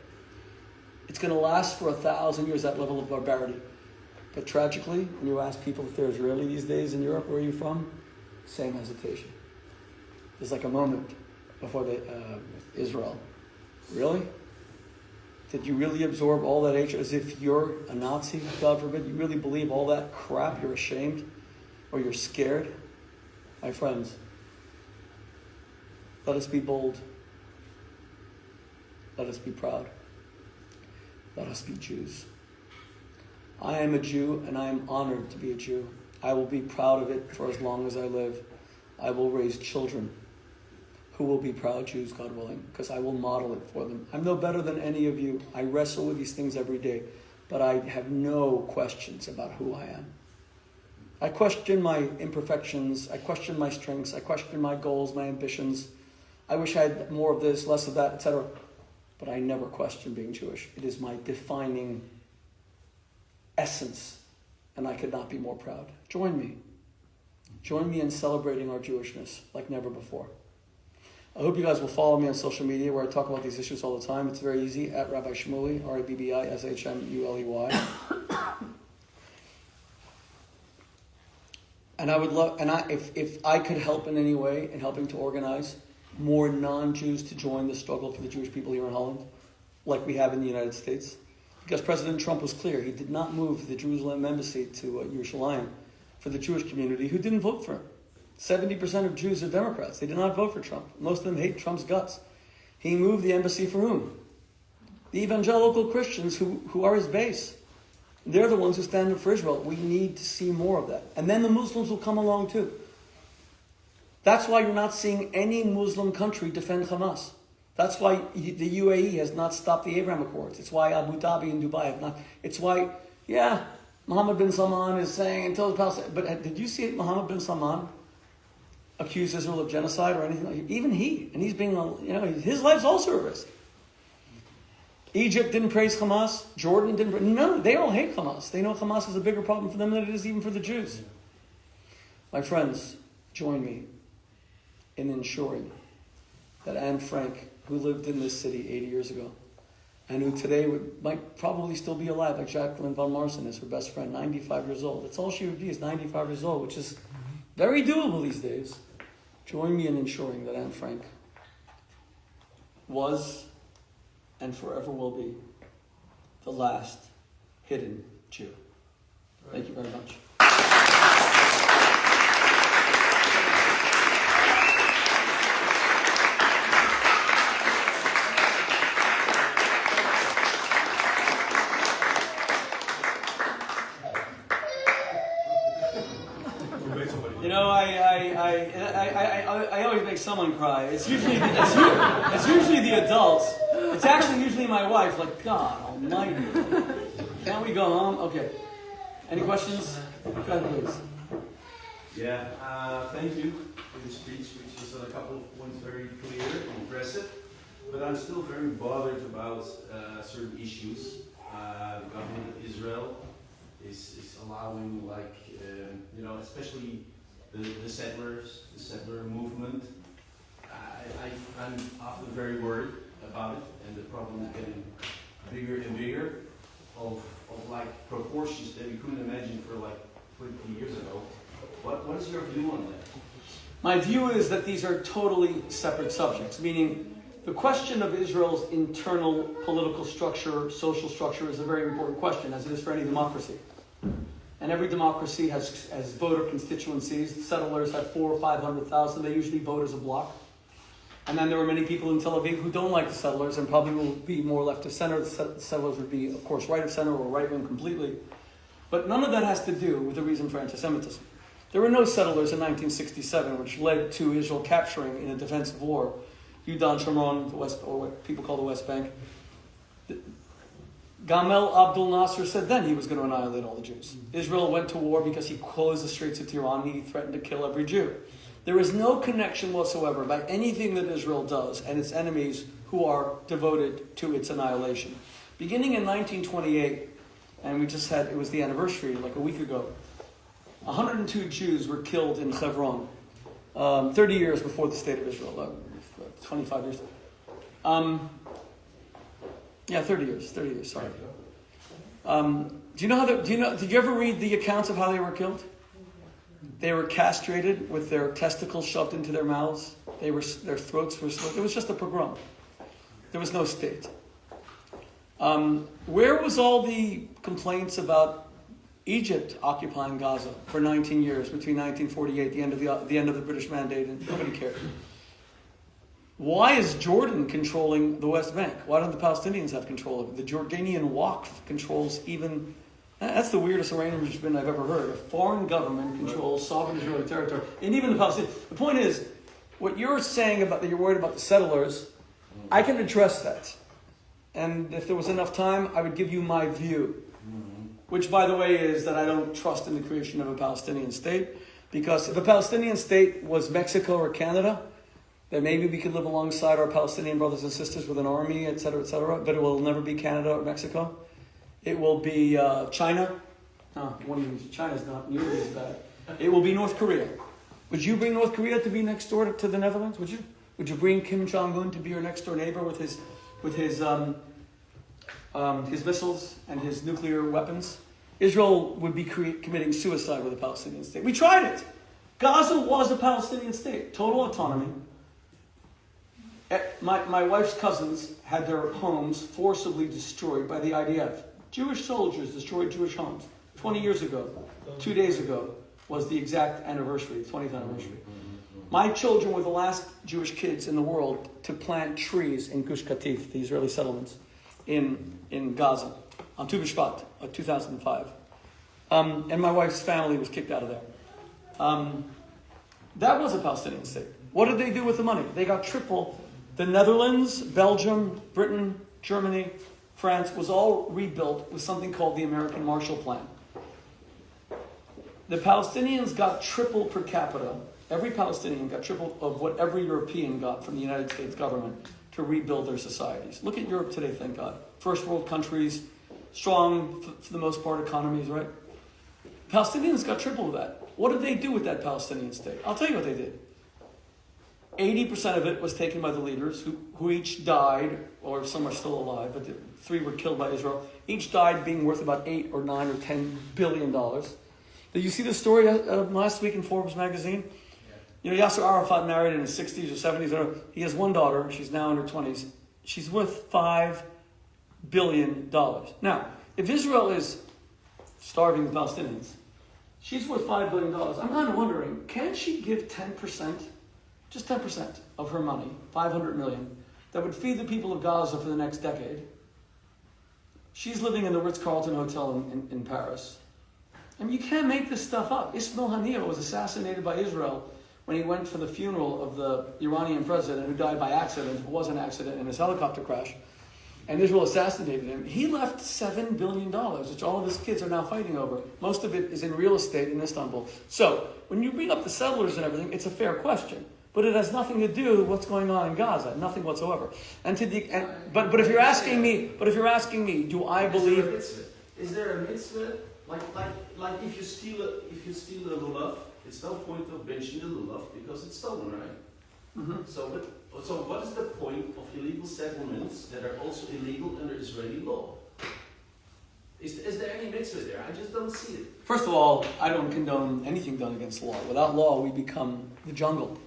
It's going to last for 1,000 years, that level of barbarity. But tragically, when you ask people if they're Israeli these days in Europe, where are you from? Same hesitation. There's like a moment before Israel. Really? Did you really absorb all that hatred as if you're a Nazi, God forbid? You really believe all that crap? You're ashamed? Or you're scared? My friends, let us be bold. Let us be proud. Let us be Jews. I am a Jew and I am honored to be a Jew. I will be proud of it for as long as I live. I will raise children who will be proud Jews, God willing, because I will model it for them. I'm no better than any of you. I wrestle with these things every day, but I have no questions about who I am. I question my imperfections. I question my strengths. I question my goals, my ambitions. I wish I had more of this, less of that, etc. But I never question being Jewish. It is my defining essence, and I could not be more proud. Join me. Join me in celebrating our Jewishness like never before. I hope you guys will follow me on social media where I talk about these issues all the time. It's very easy, at Rabbi Shmuley, RABBISHMULEY. And I would love, if I could help in any way in helping to organize more non-Jews to join the struggle for the Jewish people here in Holland, like we have in the United States. Because President Trump was clear, he did not move the Jerusalem embassy to Yerushalayim for the Jewish community who didn't vote for him. 70% of Jews are Democrats. They did not vote for Trump. Most of them hate Trump's guts. He moved the embassy for whom? The evangelical Christians who are his base. They're the ones who stand up for Israel. We need to see more of that. And then the Muslims will come along too. That's why you're not seeing any Muslim country defend Hamas. That's why the UAE has not stopped the Abraham Accords. It's why Abu Dhabi and Dubai have not. It's why, Mohammed bin Salman is saying until the Palestine. But did you see Mohammed bin Salman accuse Israel of genocide or anything like that? Even he. And he's being, his life's also at risk. Egypt didn't praise Hamas. Jordan didn't. No, they all hate Hamas. They know Hamas is a bigger problem for them than it is even for the Jews. My friends, join me in ensuring that Anne Frank who lived in this city 80 years ago, and who today might probably still be alive, like Jacqueline von Marson is her best friend, 95 years old. That's all she would be, is 95 years old, which is very doable these days. Join me in ensuring that Anne Frank was and forever will be the last hidden Jew. Thank you very much. You know, I always make someone cry. It's usually the adults. It's actually usually my wife. Like, God Almighty, can't we go home? Okay. Any questions? Go ahead, please. Yeah, thank you for the speech, which is on a couple of points very clear and impressive. But I'm still very bothered about certain issues. The government of Israel is allowing, like, especially the settler movement. I'm often very worried about it, and the problem is getting bigger and bigger, of like proportions that we couldn't imagine for like 20 years ago. What is your view on that? My view is that these are totally separate subjects, meaning the question of Israel's internal political structure, social structure, is a very important question, as it is for any democracy. And every democracy has voter constituencies. The settlers have 400,000 or 500,000. They usually vote as a bloc. And then there were many people in Tel Aviv who don't like the settlers and probably will be more left of center. The settlers would be, of course, right of center or right wing completely. But none of that has to do with the reason for anti-Semitism. There were no settlers in 1967, which led to Israel capturing, in a defensive war, Yudan Shomron, the West, or what people call the West Bank. Gamal Abdel Nasser said then he was going to annihilate all the Jews. Israel went to war because he closed the Straits of Tiran. He threatened to kill every Jew. There is no connection whatsoever by anything that Israel does and its enemies who are devoted to its annihilation. Beginning in 1928, and it was the anniversary like a week ago, 102 Jews were killed in Hebron, 30 years before the state of Israel, 25 years. 30 years, sorry. Did you ever read the accounts of how they were killed? They were castrated with their testicles shoved into their mouths. Their throats were slit. It was just a pogrom. There was no state. Where was all the complaints about Egypt occupying Gaza for 19 years between 1948, the end of the British Mandate, and nobody cared? Why is Jordan controlling the West Bank? Why don't the Palestinians have control of it? The Jordanian Waqf controls even... That's the weirdest arrangement I've ever heard. A foreign government controls sovereign Israeli territory. And even the Palestinians... The point is, what you're saying about that you're worried about the settlers, I can address that. And if there was enough time, I would give you my view. Which, by the way, is that I don't trust in the creation of a Palestinian state. Because if a Palestinian state was Mexico or Canada, then maybe we could live alongside our Palestinian brothers and sisters with an army, etc., but it will never be Canada or Mexico. It will be China. China's not nearly as bad. It will be North Korea. Would you bring North Korea to be next door to the Netherlands? Would you? Would you bring Kim Jong-un to be your next door neighbor with his missiles and his nuclear weapons? Israel would be committing suicide with a Palestinian state. We tried it. Gaza was a Palestinian state, total autonomy. My wife's cousins had their homes forcibly destroyed by the IDF. Jewish soldiers destroyed Jewish homes. 20 years ago, 2 days ago, was the exact anniversary, 20th anniversary. My children were the last Jewish kids in the world to plant trees in Gush Katif, the Israeli settlements, in Gaza, on Tu B'Shvat, 2005. And my wife's family was kicked out of there. That was a Palestinian state. What did they do with the money? They got triple. The Netherlands, Belgium, Britain, Germany, France was all rebuilt with something called the American Marshall Plan. The Palestinians got triple per capita. Every Palestinian got triple of what every European got from the United States government to rebuild their societies. Look at Europe today, thank God. First world countries, strong, for the most part, economies, right? Palestinians got triple of that. What did they do with that Palestinian state? I'll tell you what they did. 80% of it was taken by the leaders, who each died, or some are still alive, but the 3 were killed by Israel. Each died being worth about $8 or $9 or $10 billion. Did you see the story last week in Forbes magazine? You know, Yasser Arafat married in his 60s or 70s. He has one daughter. She's now in her 20s. She's worth $5 billion. Now, if Israel is starving the Palestinians, she's worth $5 billion. I'm kind of wondering, can she give 10%, just 10% of her money, $500 million, that would feed the people of Gaza for the next decade? She's living in the Ritz-Carlton Hotel in Paris. I mean, you can't make this stuff up. Ismail Haniyeh was assassinated by Israel when he went for the funeral of the Iranian president who died by accident. It was an accident in his helicopter crash. And Israel assassinated him. He left $7 billion, which all of his kids are now fighting over. Most of it is in real estate in Istanbul. So, when you bring up the settlers and everything, it's a fair question. But it has nothing to do with what's going on in Gaza, nothing whatsoever. But if you're asking me, do I believe? Is there a mitzvah? Like if you steal a lulav, it's no point of benching the lulav because it's stolen, right? Mm-hmm. So what is the point of illegal settlements that are also illegal under Israeli law? Is there any mitzvah there? I just don't see it. First of all, I don't condone anything done against law. Without law, we become the jungle.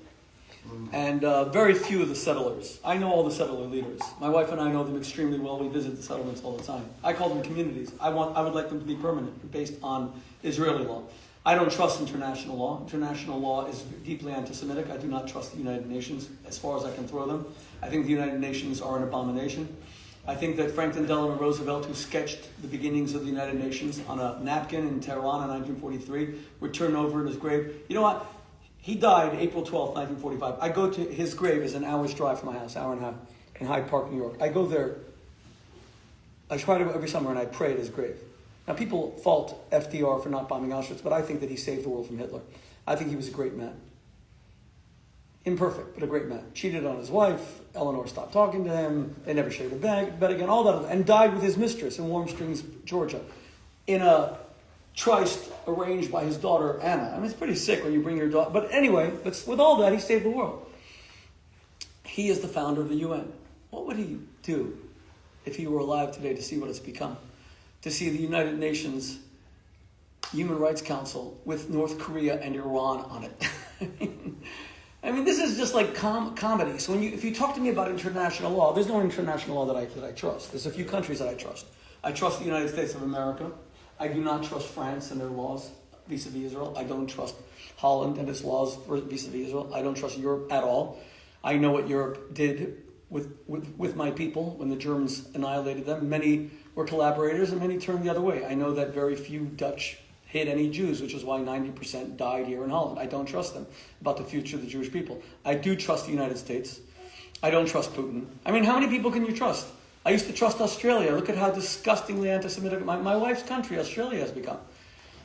And very few of the settlers. I know all the settler leaders. My wife and I know them extremely well. We visit the settlements all the time. I call them communities. I would like them to be permanent, based on Israeli law. I don't trust international law. International law is deeply anti-Semitic. I do not trust the United Nations as far as I can throw them. I think the United Nations are an abomination. I think that Franklin Delano Roosevelt, who sketched the beginnings of the United Nations on a napkin in Tehran in 1943, would turn over in his grave. You know what? He died April 12th, 1945. I go to his grave is an hour's drive from my house, hour and a half, in Hyde Park, New York. I go there. I try to go every summer, and I pray at his grave. Now, people fault FDR for not bombing Auschwitz, but I think that he saved the world from Hitler. I think he was a great man. Imperfect, but a great man. Cheated on his wife. Eleanor stopped talking to him. They never shared a bed again, all that. And died with his mistress in Warm Springs, Georgia, in a tryst arranged by his daughter, Anna. I mean, it's pretty sick when you bring your daughter. But anyway, with all that, he saved the world. He is the founder of the UN. What would he do if he were alive today to see what it's become? To see the United Nations Human Rights Council with North Korea and Iran on it. I mean, this is just like comedy. So if you talk to me about international law, there's no international law that I trust. There's a few countries that I trust. I trust the United States of America. I do not trust France and their laws vis-a-vis Israel. I don't trust Holland and its laws vis-a-vis Israel. I don't trust Europe at all. I know what Europe did with my people when the Germans annihilated them. Many were collaborators and many turned the other way. I know that very few Dutch hate any Jews, which is why 90% died here in Holland. I don't trust them about the future of the Jewish people. I do trust the United States. I don't trust Putin. I mean, how many people can you trust? I used to trust Australia. Look at how disgustingly anti-Semitic my wife's country, Australia, has become.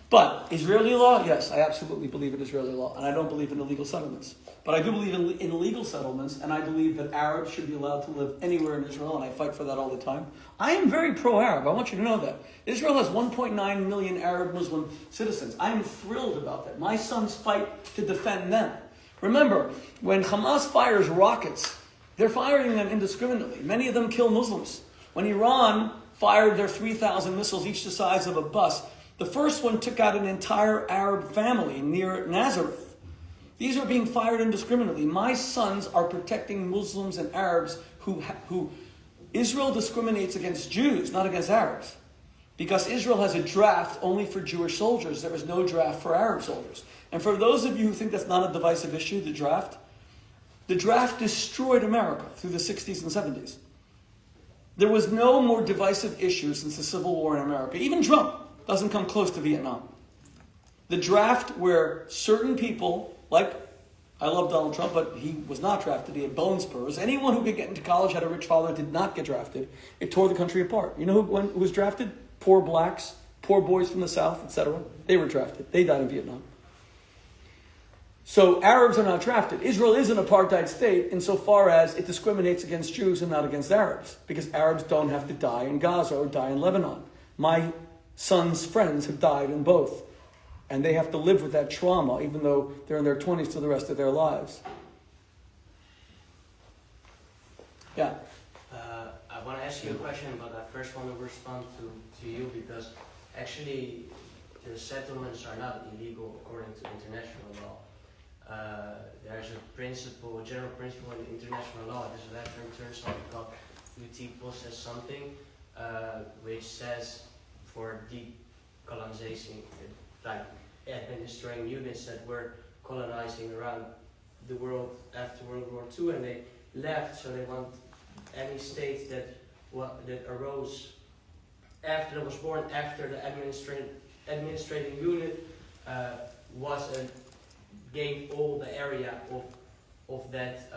But Israeli law, yes, I absolutely believe in Israeli law, and I don't believe in illegal settlements. But I do believe in legal settlements, and I believe that Arabs should be allowed to live anywhere in Israel, and I fight for that all the time. I am very pro-Arab. I want you to know that. Israel has 1.9 million Arab Muslim citizens. I am thrilled about that. My sons fight to defend them. Remember, when Hamas fires rockets, they're firing them indiscriminately. Many of them kill Muslims. When Iran fired their 3,000 missiles, each the size of a bus, the first one took out an entire Arab family near Nazareth. These are being fired indiscriminately. My sons are protecting Muslims and Arabs who Israel discriminates against Jews, not against Arabs. Because Israel has a draft only for Jewish soldiers. There is no draft for Arab soldiers. And for those of you who think that's not a divisive issue, the draft destroyed America through the 60s and 70s. There was no more divisive issue since the Civil War in America. Even Trump doesn't come close to Vietnam. The draft where certain people, like, I love Donald Trump, but he was not drafted. He had bone spurs. Anyone who could get into college, had a rich father, did not get drafted. It tore the country apart. You know who was drafted? Poor blacks, poor boys from the South, etc. They were drafted. They died in Vietnam. So Arabs are not drafted. Israel is an apartheid state insofar as it discriminates against Jews and not against Arabs, because Arabs don't have to die in Gaza or die in Lebanon. My son's friends have died in both, and they have to live with that trauma even though they're in their 20s to the rest of their lives. Yeah. I want to ask you a question, but I first want to respond to you because actually the settlements are not illegal according to international law. There's a general principle in international law. There's a letter in terms of called UT says something which says for decolonization, like administering units that were colonizing around the world after World War II, and they left, so they want any state that arose after that was born after the administrating unit gained all the area of that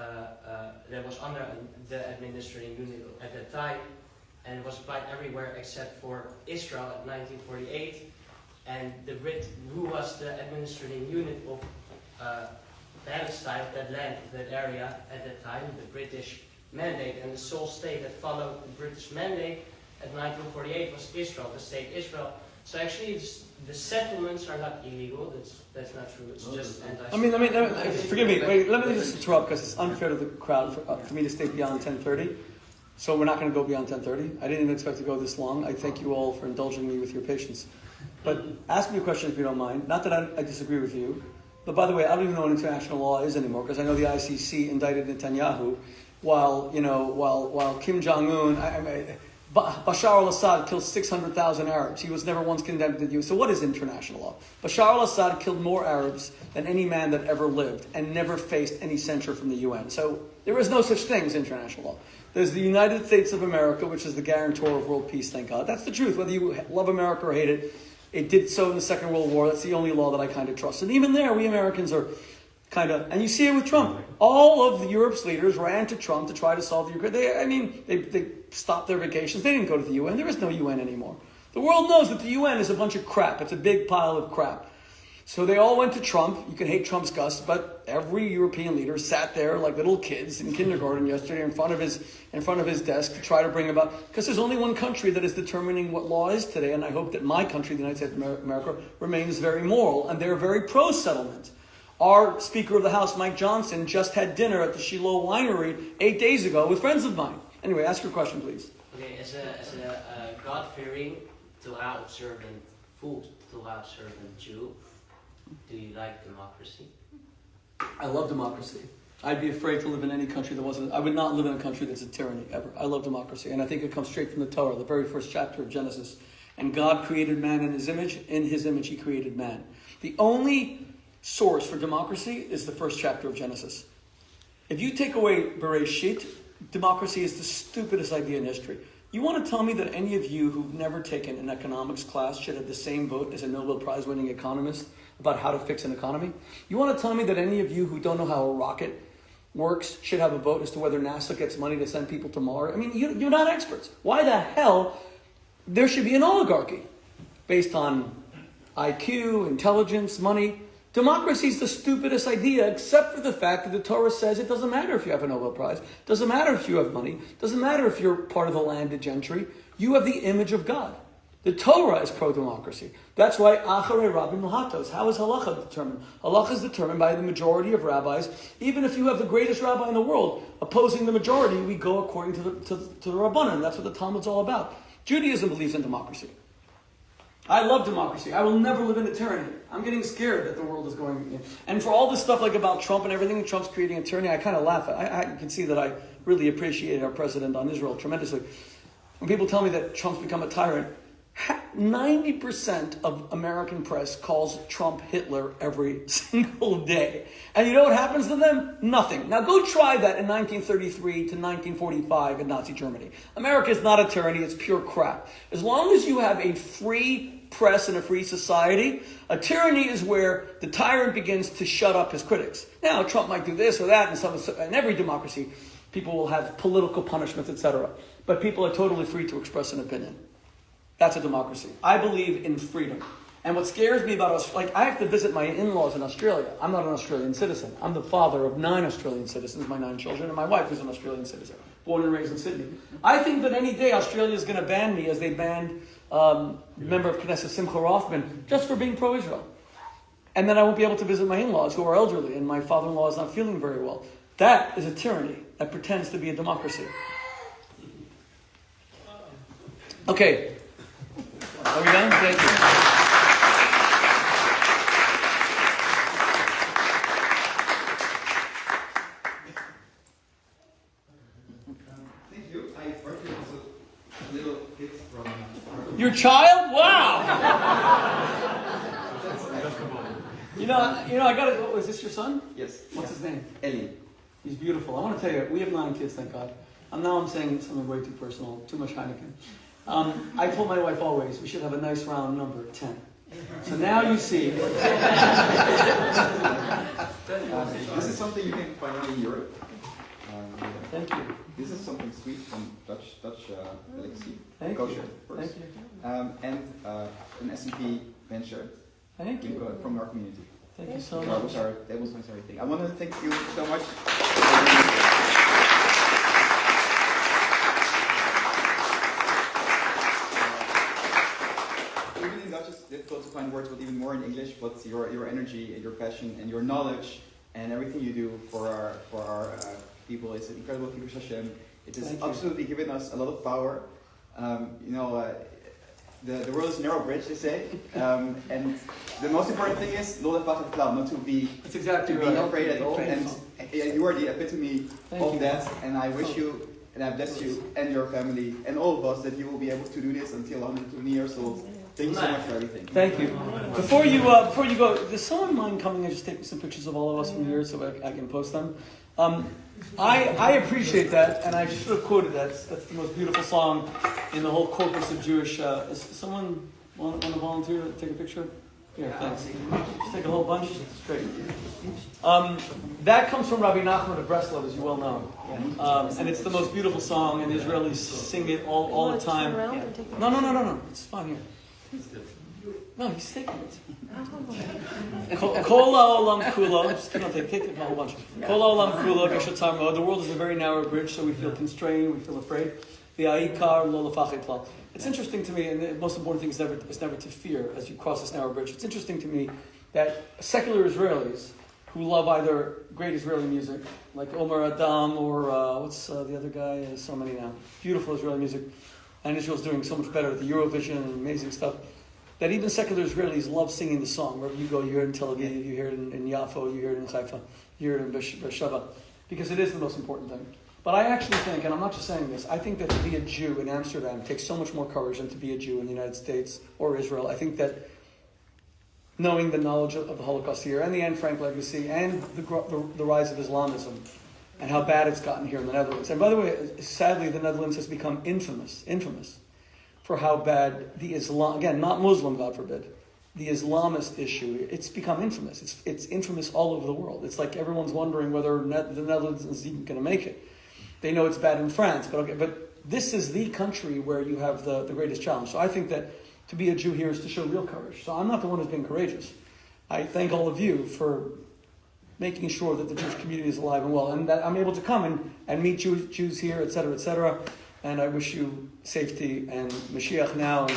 that was under the administrating unit at that time, and it was applied everywhere except for Israel in 1948. And the Brit, who was the administrating unit of Palestine, that land, that area at that time, the British mandate, and the sole state that followed the British mandate at 1948 was Israel, the state Israel. So actually, the settlements are not illegal. That's not true. It's just anti. Forgive me. Wait, let me just interrupt because it's unfair to the crowd for me to stay beyond 10:30. So we're not going to go beyond 10:30. I didn't even expect to go this long. I thank you all for indulging me with your patience. But ask me a question if you don't mind. Not that I disagree with you. But by the way, I don't even know what international law is anymore because I know the ICC indicted Netanyahu while Kim Jong-un, Bashar al-Assad killed 600,000 Arabs. He was never once condemned to the US. So what is international law? Bashar al-Assad killed more Arabs than any man that ever lived and never faced any censure from the UN. So there is no such thing as international law. There's the United States of America, which is the guarantor of world peace, thank God. That's the truth. Whether you love America or hate it, it did so in the Second World War. That's the only law that I kind of trust. And even there, we Americans are kind of, and you see it with Trump. All of Europe's leaders ran to Trump to try to solve the Ukraine. They stopped their vacations. They didn't go to the UN. There is no UN anymore. The world knows that the UN is a bunch of crap. It's a big pile of crap. So they all went to Trump. You can hate Trump's guts, but every European leader sat there like little kids in kindergarten yesterday in front of his desk to try to bring about, because there's only one country that is determining what law is today, and I hope that my country, the United States of America, remains very moral, and they're very pro-settlement. Our Speaker of the House, Mike Johnson, just had dinner at the Shiloh Winery 8 days ago with friends of mine. Anyway, ask your question, please. Okay, as a God-fearing, Torah-observant, full Torah-observant Jew, do you like democracy? I love democracy. I'd be afraid to live in any country that wasn't. I would not live in a country that's a tyranny, ever. I love democracy, and I think it comes straight from the Torah, the very first chapter of Genesis. And God created man in his image. In his image he created man. The only source for democracy is the first chapter of Genesis. If you take away Bereshit, democracy is the stupidest idea in history. You want to tell me that any of you who've never taken an economics class should have the same vote as a Nobel Prize winning economist about how to fix an economy? You want to tell me that any of you who don't know how a rocket works should have a vote as to whether NASA gets money to send people to Mars? I mean, you're not experts. Why the hell there should be an oligarchy based on IQ, intelligence, money? Democracy is the stupidest idea, except for the fact that the Torah says it doesn't matter if you have a Nobel Prize, doesn't matter if you have money, doesn't matter if you're part of the landed gentry. You have the image of God. The Torah is pro-democracy. That's why Acharei Rabbi Milhatos. How is halacha determined? Halacha is determined by the majority of rabbis. Even if you have the greatest rabbi in the world opposing the majority, we go according to the Rabbanan. That's what the Talmud's all about. Judaism believes in democracy. I love democracy. I will never live in a tyranny. I'm getting scared that the world is going. And for all this stuff like about Trump and everything, Trump's creating a tyranny, I kind of laugh. I can see that I really appreciate our president on Israel tremendously. When people tell me that Trump's become a tyrant, 90% of American press calls Trump Hitler every single day. And you know what happens to them? Nothing. Now go try that in 1933 to 1945 in Nazi Germany. America is not a tyranny, it's pure crap. As long as you have a free press and a free society, a tyranny is where the tyrant begins to shut up his critics. Now Trump might do this or that, and in every democracy, people will have political punishments, etc. But people are totally free to express an opinion. That's a democracy. I believe in freedom. And what scares me about us, like I have to visit my in-laws in Australia. I'm not an Australian citizen. I'm the father of 9 Australian citizens, my 9 children, and my wife is an Australian citizen, born and raised in Sydney. I think that any day Australia is going to ban me as they banned member of Knesset Simcha Rothman just for being pro-Israel. And then I won't be able to visit my in-laws who are elderly and my father-in-law is not feeling very well. That is a tyranny. that pretends to be a democracy. Okay. Are we done? Thank you. Thank you. I brought you also a little gift from Your child? Wow! You know, I got it. Was this your son? Yes. What's his name? Ellie. He's beautiful. I want to tell you, we have 9 kids, thank God. Now I'm saying something way too personal, too much Heineken. I told my wife always, we should have a nice round number, 10. So now you see. This is something you can find only in Europe. Thank you. This is something sweet from Dutch delicacy. Thank kosher, you. of course. Thank you. And an S&P venture Thank you. from our community. Thank you so Which much. are tables and everything. I want to thank you so much. Even in Dutch it's difficult to find words, but even more in English. But your energy and your passion and your knowledge and everything you do for our people is incredible. Kibbutz Hashem. It has absolutely given us a lot of power. The world is a narrow bridge, they say, and the most important thing is not to be That's exactly to right. be afraid at all. And you are the epitome of that. And I wish you and I bless you and your family and all of us that you will be able to do this until 120 years old. Thank you so much for everything. Thank you. Before you go, does someone mind coming and just taking some pictures of all of us from here so I can post them? I appreciate that, and I should have quoted that. That's the most beautiful song in the whole corpus of Jewish. Is someone want to volunteer to take a picture? Here, thanks. Just take a whole bunch. It's great. That comes from Rabbi Nachman of Breslov, as you well know. And it's the most beautiful song, and Israelis sing it all the time. No. It's fine here. No, he's taking it. Kol ha'olam kulo. Just take a whole bunch. Kol ha'olam kulo geshatzar mo. The world is a very narrow bridge, so we feel constrained, we feel afraid. V'ha'ikar lo lefachid klal. It's interesting to me, and the most important thing is never to fear as you cross this narrow bridge. It's interesting to me that secular Israelis who love either great Israeli music, like Omer Adam or what's the other guy? There's so many now. Beautiful Israeli music. And Israel's doing so much better at the Eurovision and amazing stuff. That even secular Israelis love singing the song. Wherever you go, you hear it in Tel Aviv, you hear it in Yafo, you hear it in Haifa, you hear it in Beersheba, because it is the most important thing. But I actually think, and I'm not just saying this, I think that to be a Jew in Amsterdam takes so much more courage than to be a Jew in the United States or Israel. I think that knowing the knowledge of the Holocaust here and the Anne Frank legacy and the rise of Islamism and how bad it's gotten here in the Netherlands. And by the way, sadly, the Netherlands has become infamous for how bad the Islam, again, not Muslim, God forbid, the Islamist issue, it's become infamous. It's infamous all over the world. It's like everyone's wondering whether the Netherlands is even going to make it. They know it's bad in France, but this is the country where you have the greatest challenge. So I think that to be a Jew here is to show real courage. So I'm not the one who's being courageous. I thank all of you for making sure that the Jewish community is alive and well, and that I'm able to come and meet Jews here, etc., etc. And I wish you safety and Mashiach now. And